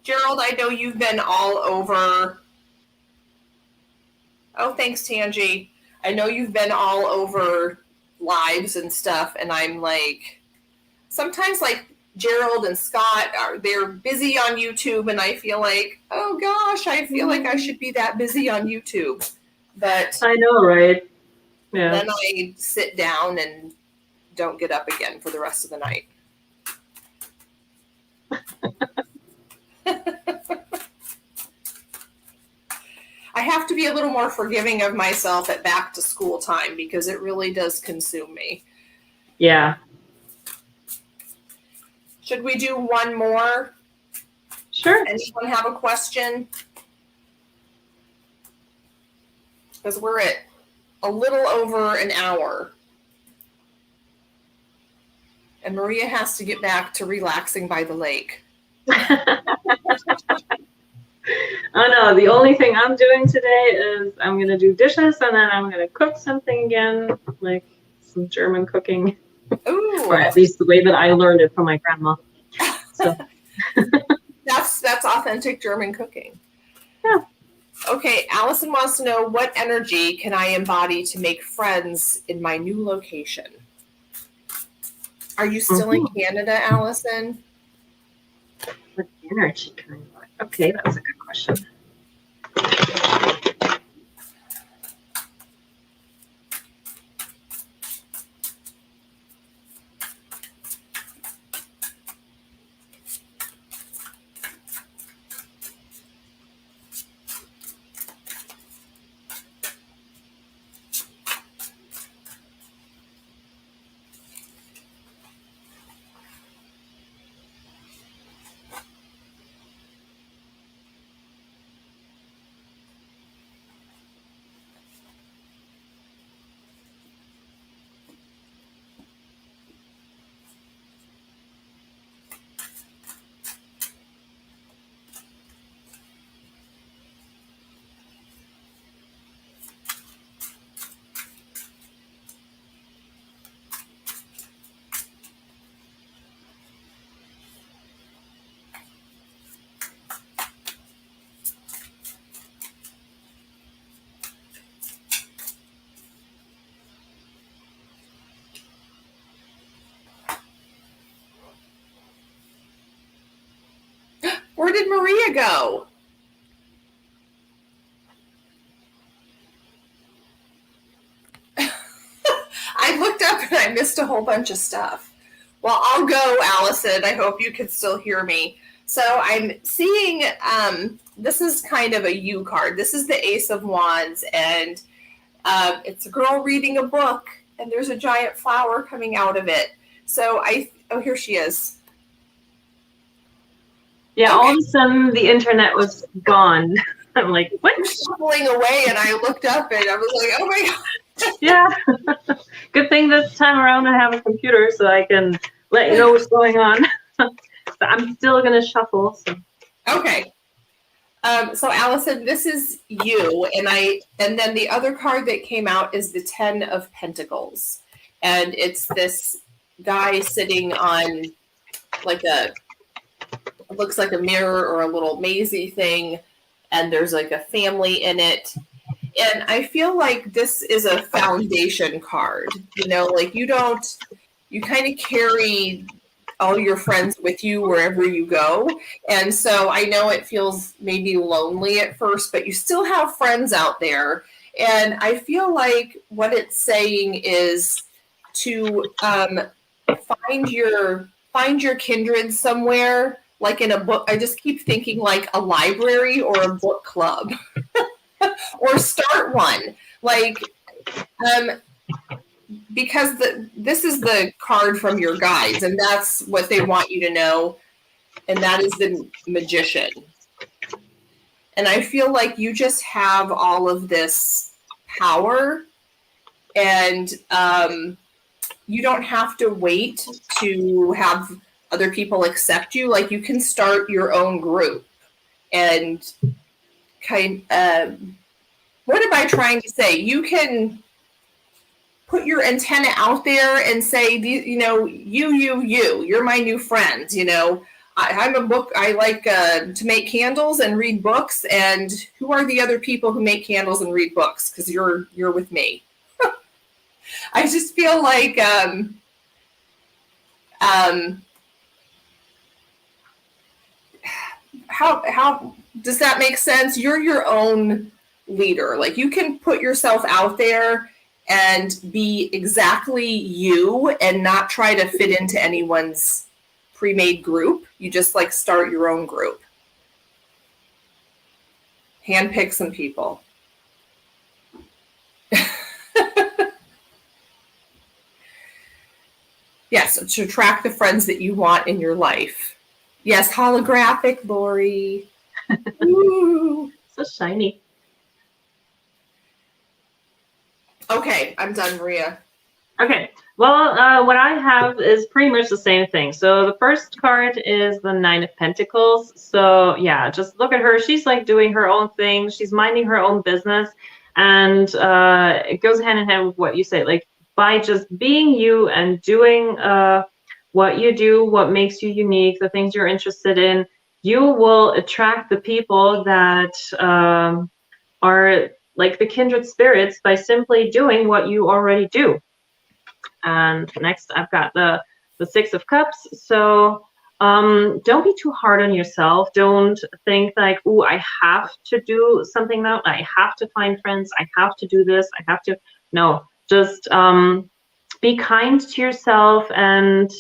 Gerald, I know you've been all over. Oh, thanks, Tangi. I know you've been all over lives and stuff, and I'm like, sometimes like Gerald and Scott they're busy on YouTube, and I feel like, oh gosh, I feel like I should be that busy on YouTube. But I know, right? Yeah. Then I sit down and don't get up again for the rest of the night. I have to be a little more forgiving of myself at back to school time, because it really does consume me. Yeah. Should we do one more? Sure. Anyone have a question? Because we're at a little over an hour. And Maria has to get back to relaxing by the lake. Oh no, the only thing I'm doing today is I'm gonna do dishes and then I'm gonna cook something again, like some German cooking, Ooh, or at least the way that I learned it from my grandma. So that's authentic German cooking. yeah. Okay, Allison wants to know, what energy can I embody to make friends in my new location? Are you still in Canada, Allison? What energy can I embody? Okay, that was a good question. Where did Maria go? I looked up and I missed a whole bunch of stuff. Well, I'll go, Allison. I hope you can still hear me. So I'm seeing, this is kind of a U card. This is the Ace of Wands, and it's a girl reading a book, and there's a giant flower coming out of it. So oh, here she is. Yeah, Okay. all of a sudden the internet was gone. I'm like, what? I'm shuffling away, and I looked up, and I was like, oh my God. Yeah. Good thing this time around I have a computer so I can let you know what's going on. So I'm still gonna shuffle. So. Okay. So Allison, this is you, and then the other card that came out is the 10 of Pentacles, and it's this guy sitting on like it looks like a mirror or a little mazy thing, and there's like a family in it. And I feel like this is a foundation card, like you kind of carry all your friends with you wherever you go. And so I know it feels maybe lonely at first, but you still have friends out there. And I feel like what it's saying is to find your kindred somewhere, like in a book. I just keep thinking like a library or a book club. Or start one, like because this is the card from your guides, and that's what they want you to know, and that is the Magician. And I feel like you just have all of this power, and you don't have to wait to have other people accept you. Like, you can start your own group and what am I trying to say? You can put your antenna out there and say, you're my new friends. I'm a book. I like to make candles and read books. And who are the other people who make candles and read books? Because you're with me. I just feel like how does that make sense? You're your own leader. Like, you can put yourself out there and be exactly you and not try to fit into anyone's pre-made group. You just like start your own group. Handpick some people. Yes, to attract the friends that you want in your life. Yes, holographic, Lori. Ooh. So shiny. Okay, I'm done, Maria. Okay. Well, what I have is pretty much the same thing. So the first card is the Nine of Pentacles. So yeah, just look at her. She's like doing her own thing. She's minding her own business, and it goes hand in hand with what you say. Like by just being you and doing what you do, what makes you unique, the things you're interested in, you will attract the people that are like the kindred spirits by simply doing what you already do. And next, I've got the Six of Cups. So don't be too hard on yourself. Don't think like, "Ooh, I have to do something now. I have to find friends. I have to do this. I have to." No, just be kind to yourself and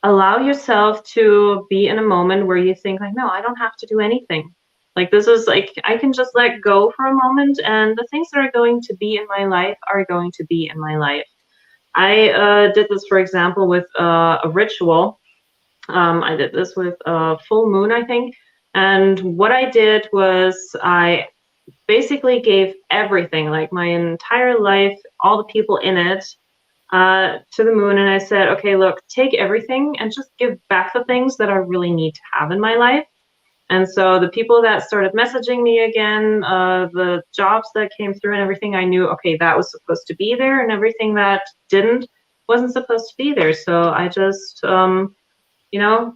allow yourself to be in a moment where you think like, "No, I don't have to do anything. Like this is like I can just let go for a moment, and the things that are going to be in my life are going to be in my life." I did this, for example, with a ritual. I did this with a full moon, I think. And what I did was I basically gave everything, like my entire life, all the people in it, to the moon. And I said, okay, look, take everything and just give back the things that I really need to have in my life. And so the people that started messaging me again, the jobs that came through and everything, I knew, okay, that was supposed to be there, and everything that didn't wasn't supposed to be there. So I just, you know,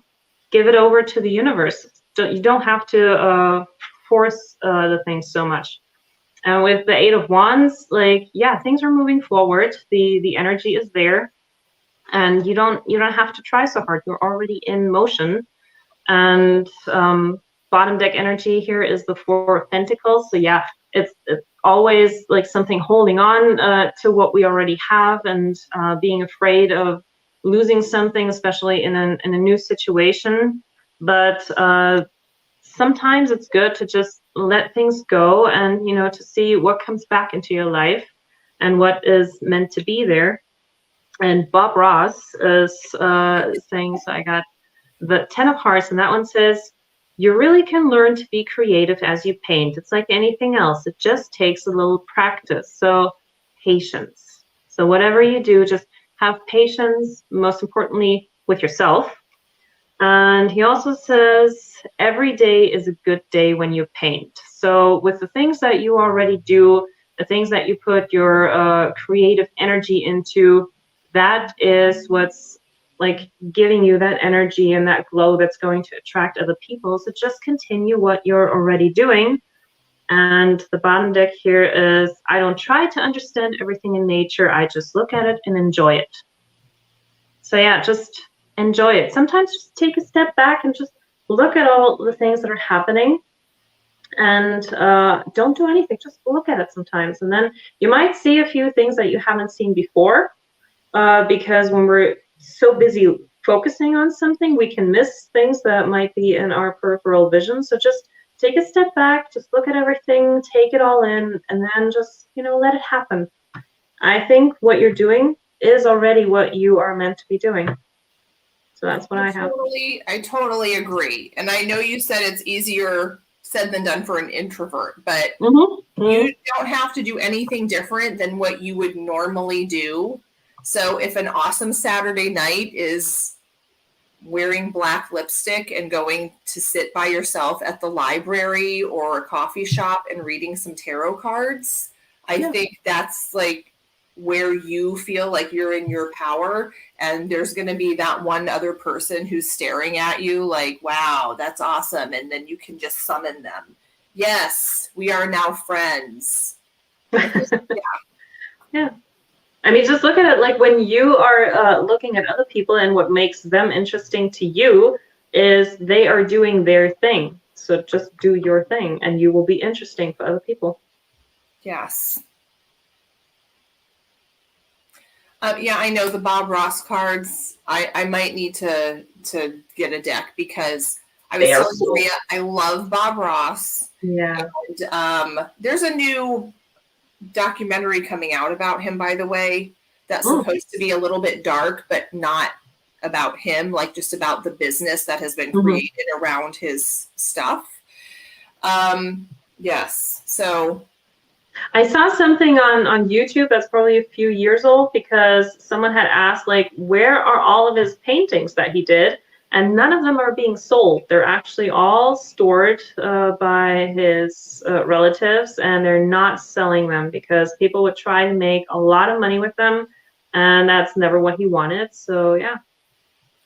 give it over to the universe. You don't have to force the things so much. And with the Eight of Wands, like, yeah, things are moving forward. The energy is there, and you don't have to try so hard. You're already in motion. And bottom deck energy here is the Four of Pentacles. So yeah, it's always like something holding on to what we already have, and being afraid of losing something, especially in a new situation. But sometimes it's good to just let things go, and to see what comes back into your life and what is meant to be there. And Bob Ross is saying, so I got the Ten of Hearts, and that one says, you really can learn to be creative as you paint. It's like anything else. It just takes a little practice. So patience. So whatever you do, just have patience, most importantly, with yourself. And he also says, every day is a good day when you paint. So with the things that you already do, the things that you put your creative energy into, that is what's like giving you that energy and that glow that's going to attract other people. So just continue what you're already doing. And the bottom deck here is, I don't try to understand everything in nature. I just look at it and enjoy it. So yeah, just enjoy it. Sometimes just take a step back and just look at all the things that are happening, and don't do anything. Just look at it sometimes. And then you might see a few things that you haven't seen before, because when we're so busy focusing on something, we can miss things that might be in our peripheral vision. So just take a step back, just look at everything, take it all in, and then just, let it happen. I think what you're doing is already what you are meant to be doing. So that's what I have. I totally agree. And I know you said it's easier said than done for an introvert, but you don't have to do anything different than what you would normally do. So if an awesome Saturday night is wearing black lipstick and going to sit by yourself at the library or a coffee shop and reading some tarot cards, I think that's like where you feel like you're in your power, and there's going to be that one other person who's staring at you like, wow, that's awesome. And then you can just summon them. Yes, we are now friends. Yeah. I mean, just look at it like when you are looking at other people, and what makes them interesting to you is they are doing their thing. So just do your thing, and you will be interesting for other people. Yes. Yeah, I know the Bob Ross cards. I might need to get a deck, because I was telling Maria, I love Bob Ross. Yeah. And there's a new documentary coming out about him, by the way, that's supposed to be a little bit dark, but not about him, like just about the business that has been created around his stuff. Yes. So I saw something on YouTube that's probably a few years old because someone had asked, like, where are all of his paintings that he did? And none of them are being sold. They're actually all stored by his relatives, and they're not selling them because people would try to make a lot of money with them, and that's never what he wanted. So yeah,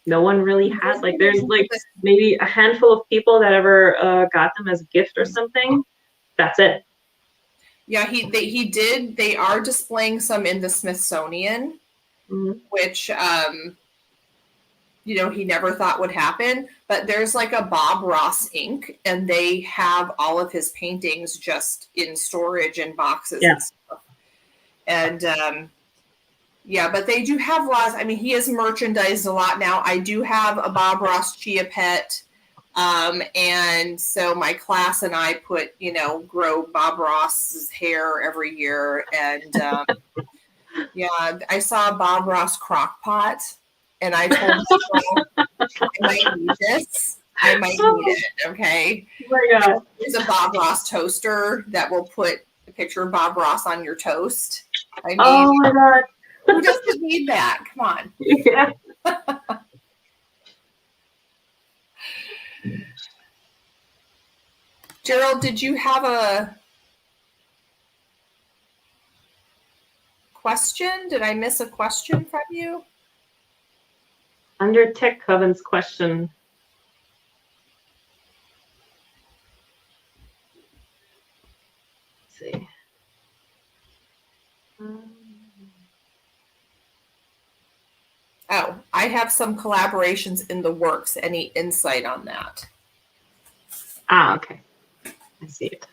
no one really has. Like, there's like maybe a handful of people that ever got them as a gift or something. That's it. Yeah, he did. They are displaying some in the Smithsonian, Mhm. which he never thought would happen. But there's like a Bob Ross Inc., and they have all of his paintings just in storage in boxes Yeah. and stuff. And yeah, but they do have lots. I mean, he has merchandised a lot now. I do have a Bob Ross Chia Pet. And so my class and I grow Bob Ross's hair every year. And yeah, I saw a Bob Ross crock pot, and I told myself, I might need this. I might need it. Okay. Oh my God. There's a Bob Ross toaster that will put a picture of Bob Ross on your toast. I mean, Oh my God. who doesn't need that? Come on. Yeah. Gerald, did you have a question? Did I miss a question from you? Under Tech Coven's question. Let's see. Oh, I have some collaborations in the works. Any insight on that? Ah, okay. I see it.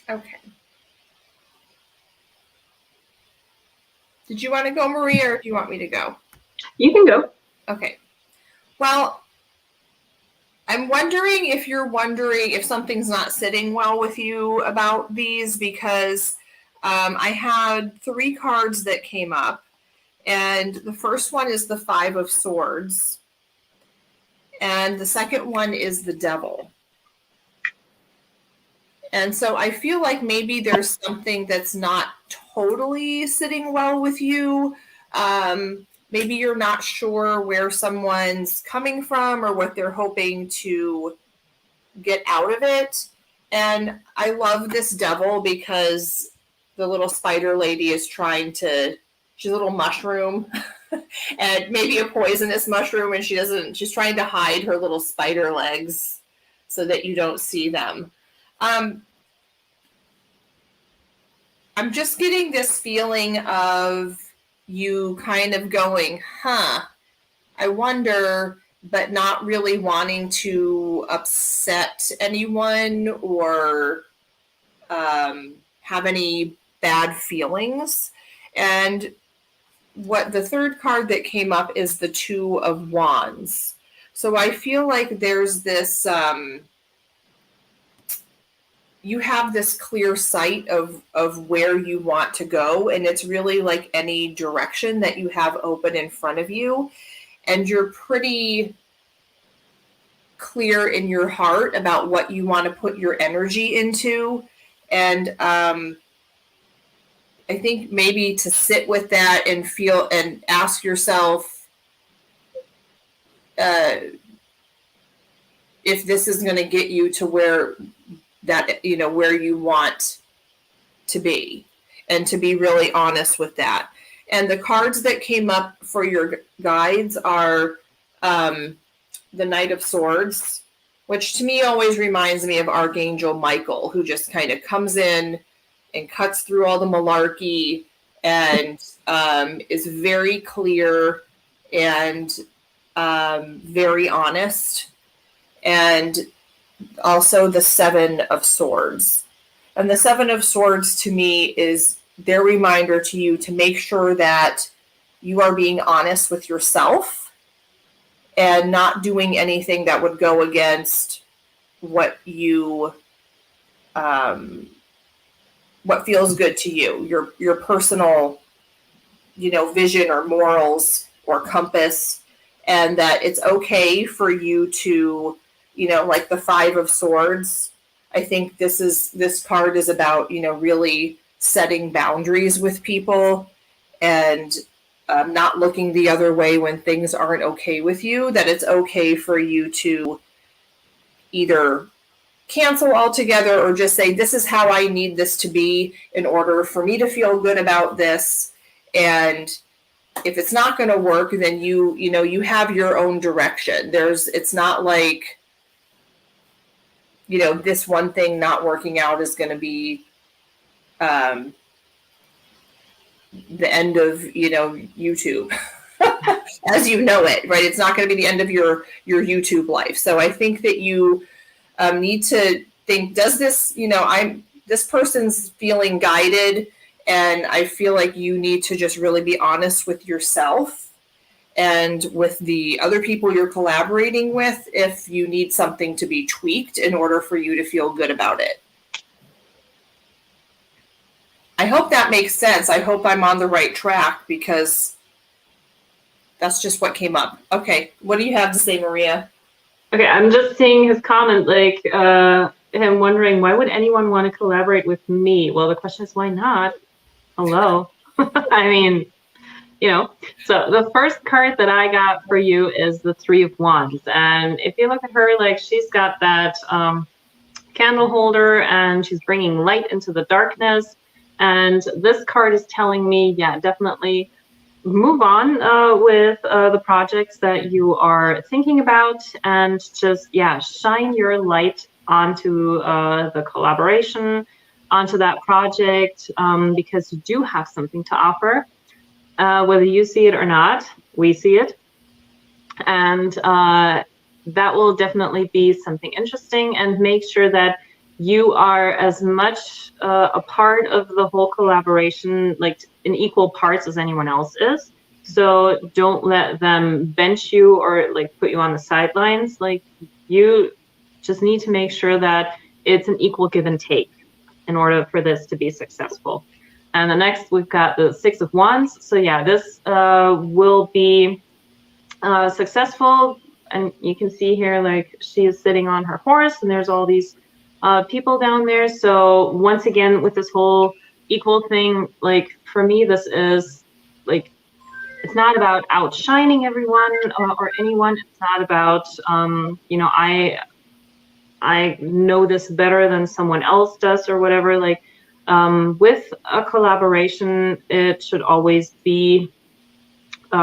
Okay. Did you want to go, Maria, or do you want me to go? You can go. Okay. Well, I'm wondering if you're wondering if something's not sitting well with you about these, because I had 3 cards that came up, and the first one is the 5 of Swords, and the second one is the Devil. And so I feel like maybe there's something that's not totally sitting well with you. Maybe you're not sure where someone's coming from or what they're hoping to get out of it. And I love this Devil because the little spider lady is she's a little mushroom and maybe a poisonous mushroom, and she's trying to hide her little spider legs so that you don't see them. I'm just getting this feeling of you kind of going, I wonder, but not really wanting to upset anyone or have any bad feelings. And what the third card that came up is the 2 of Wands. So I feel like there's this, you have this clear sight of where you want to go. And it's really like any direction that you have open in front of you. And you're pretty clear in your heart about what you want to put your energy into. And I think maybe to sit with that and feel and ask yourself if this is going to get you to where that, you know, where you want to be, and to be really honest with that. And the cards that came up for your guides are the Knight of Swords, which to me always reminds me of Archangel Michael, who just kind of comes in and cuts through all the malarkey and is very clear and very honest. And also the Seven of Swords. And the Seven of Swords to me is their reminder to you to make sure that you are being honest with yourself and not doing anything that would go against what you what feels good to you, your personal, you know, vision or morals or compass, and that it's okay for you to, you know, like the Five of Swords. I think this card is about, you know, really setting boundaries with people and not looking the other way when things aren't okay with you, that it's okay for you to either cancel altogether or just say, this is how I need this to be in order for me to feel good about this. And if it's not going to work, then you know, you have your own direction. It's not like, you know, this one thing not working out is going to be the end of, you know, YouTube as you know it, right? It's not going to be the end of your YouTube life. So I think that you need to think, does this, you know, this person's feeling guided, and I feel like you need to just really be honest with yourself and with the other people you're collaborating with if you need something to be tweaked in order for you to feel good about it. I hope that makes sense. I hope I'm on the right track, because that's just what came up. Okay, what do you have to say, Maria? Okay, I'm just seeing his comment, like him wondering, why would anyone want to collaborate with me? Well, the question is, why not? Hello. I mean, you know, so the first card that I got for you is the Three of Wands. And if you look at her, like, she's got that candle holder and she's bringing light into the darkness. And this card is telling me, yeah, definitely move on with the projects that you are thinking about, and just, yeah, shine your light onto the collaboration, onto that project, because you do have something to offer. Whether you see it or not, we see it. And that will definitely be something interesting, and make sure that you are as much a part of the whole collaboration, like in equal parts as anyone else is. So don't let them bench you or like put you on the sidelines. Like, you just need to make sure that it's an equal give and take in order for this to be successful. And the next, we've got the Six of Wands. So yeah, this will be successful. And you can see here, like, she is sitting on her horse and there's all these people down there. So once again, with this whole equal thing, like, for me, this is like, it's not about outshining everyone or anyone. It's not about, you know, I know this better than someone else does or whatever. Like, with a collaboration, it should always be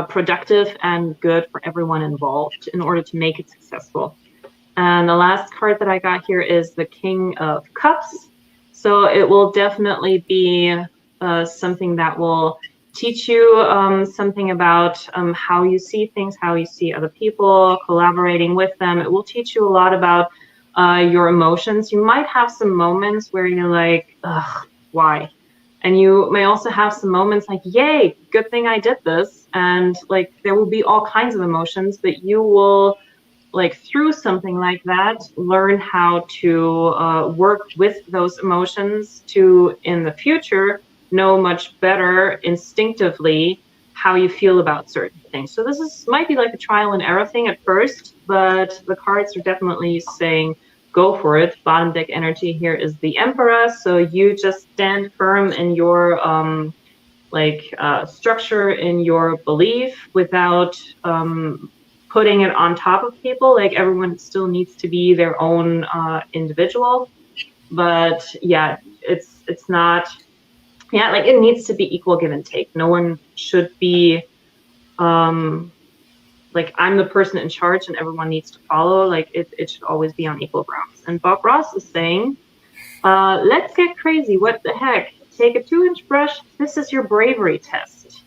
productive and good for everyone involved in order to make it successful. And the last card that I got here is the King of Cups. So it will definitely be something that will teach you something about how you see things, how you see other people, collaborating with them. It will teach you a lot about your emotions. You might have some moments where you're like, ugh, why? And you may also have some moments like, yay, good thing I did this. And like, there will be all kinds of emotions, but you will like through something like that, learn how to work with those emotions to, in the future, know much better instinctively how you feel about certain things. So this might be like a trial and error thing at first, but the cards are definitely saying go for it. Bottom deck energy here is the Emperor, so you just stand firm in your structure, in your belief, without putting it on top of people. Like, everyone still needs to be their own individual, but yeah, it's not. Yeah, like, it needs to be equal give and take. No one should be like, I'm the person in charge and everyone needs to follow. Like, it should always be on equal grounds. And Bob Ross is saying, let's get crazy. What the heck? Take a 2-inch brush. This is your bravery test.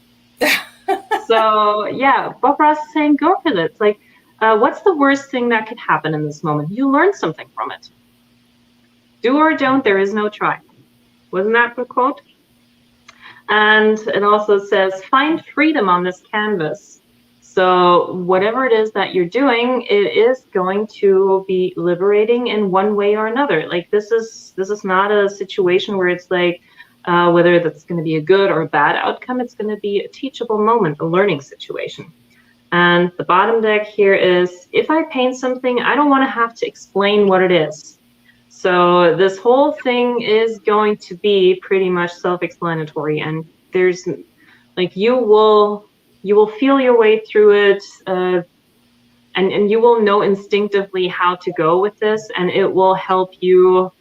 So yeah, Bob Ross is saying go for this. Like, what's the worst thing that could happen in this moment? You learn something from it. Do or don't, there is no try. Wasn't that the quote? And it also says, find freedom on this canvas. So whatever it is that you're doing, it is going to be liberating in one way or another. Like, this is not a situation where it's like, whether that's going to be a good or a bad outcome. It's going to be a teachable moment, a learning situation. And the bottom deck here is, if I paint something, I don't want to have to explain what it is. So this whole thing is going to be pretty much self-explanatory, and there's like, you will feel your way through it, and you will know instinctively how to go with this, and it will help you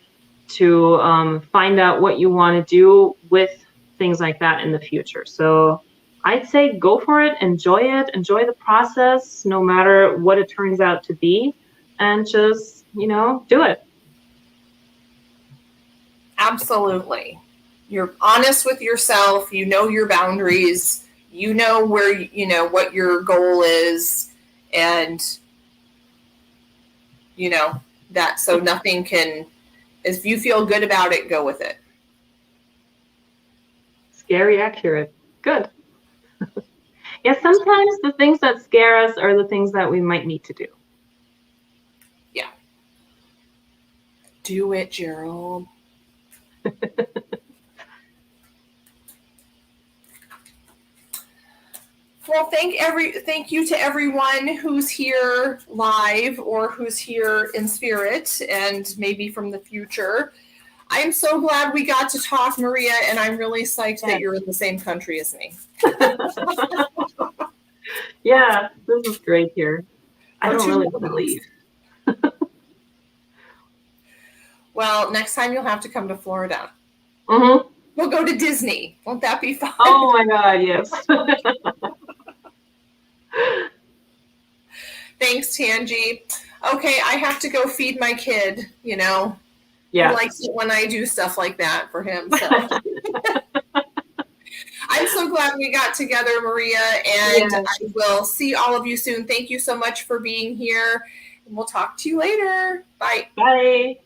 to find out what you want to do with things like that in the future. So I'd say go for it, enjoy the process, no matter what it turns out to be, and just, do it. Absolutely. You're honest with yourself. You know your boundaries. You know where, what your goal is. And, that, so nothing can, if you feel good about it, go with it. Scary accurate. Good. Yeah, sometimes the things that scare us are the things that we might need to do. Yeah. Do it, Gerald. Well, thank you to everyone who's here live or who's here in spirit and maybe from the future. I'm so glad we got to talk, Maria, and I'm really psyched that you're in the same country as me. Yeah, this is great here. I don't really want to leave. Well, next time you'll have to come to Florida. Mm-hmm. We'll go to Disney. Won't that be fun? Oh my God, yes. Thanks, Tanji. Okay, I have to go feed my kid, Yeah. He likes it when I do stuff like that for him. So. I'm so glad we got together, Maria, and I will see all of you soon. Thank you so much for being here. And we'll talk to you later. Bye. Bye.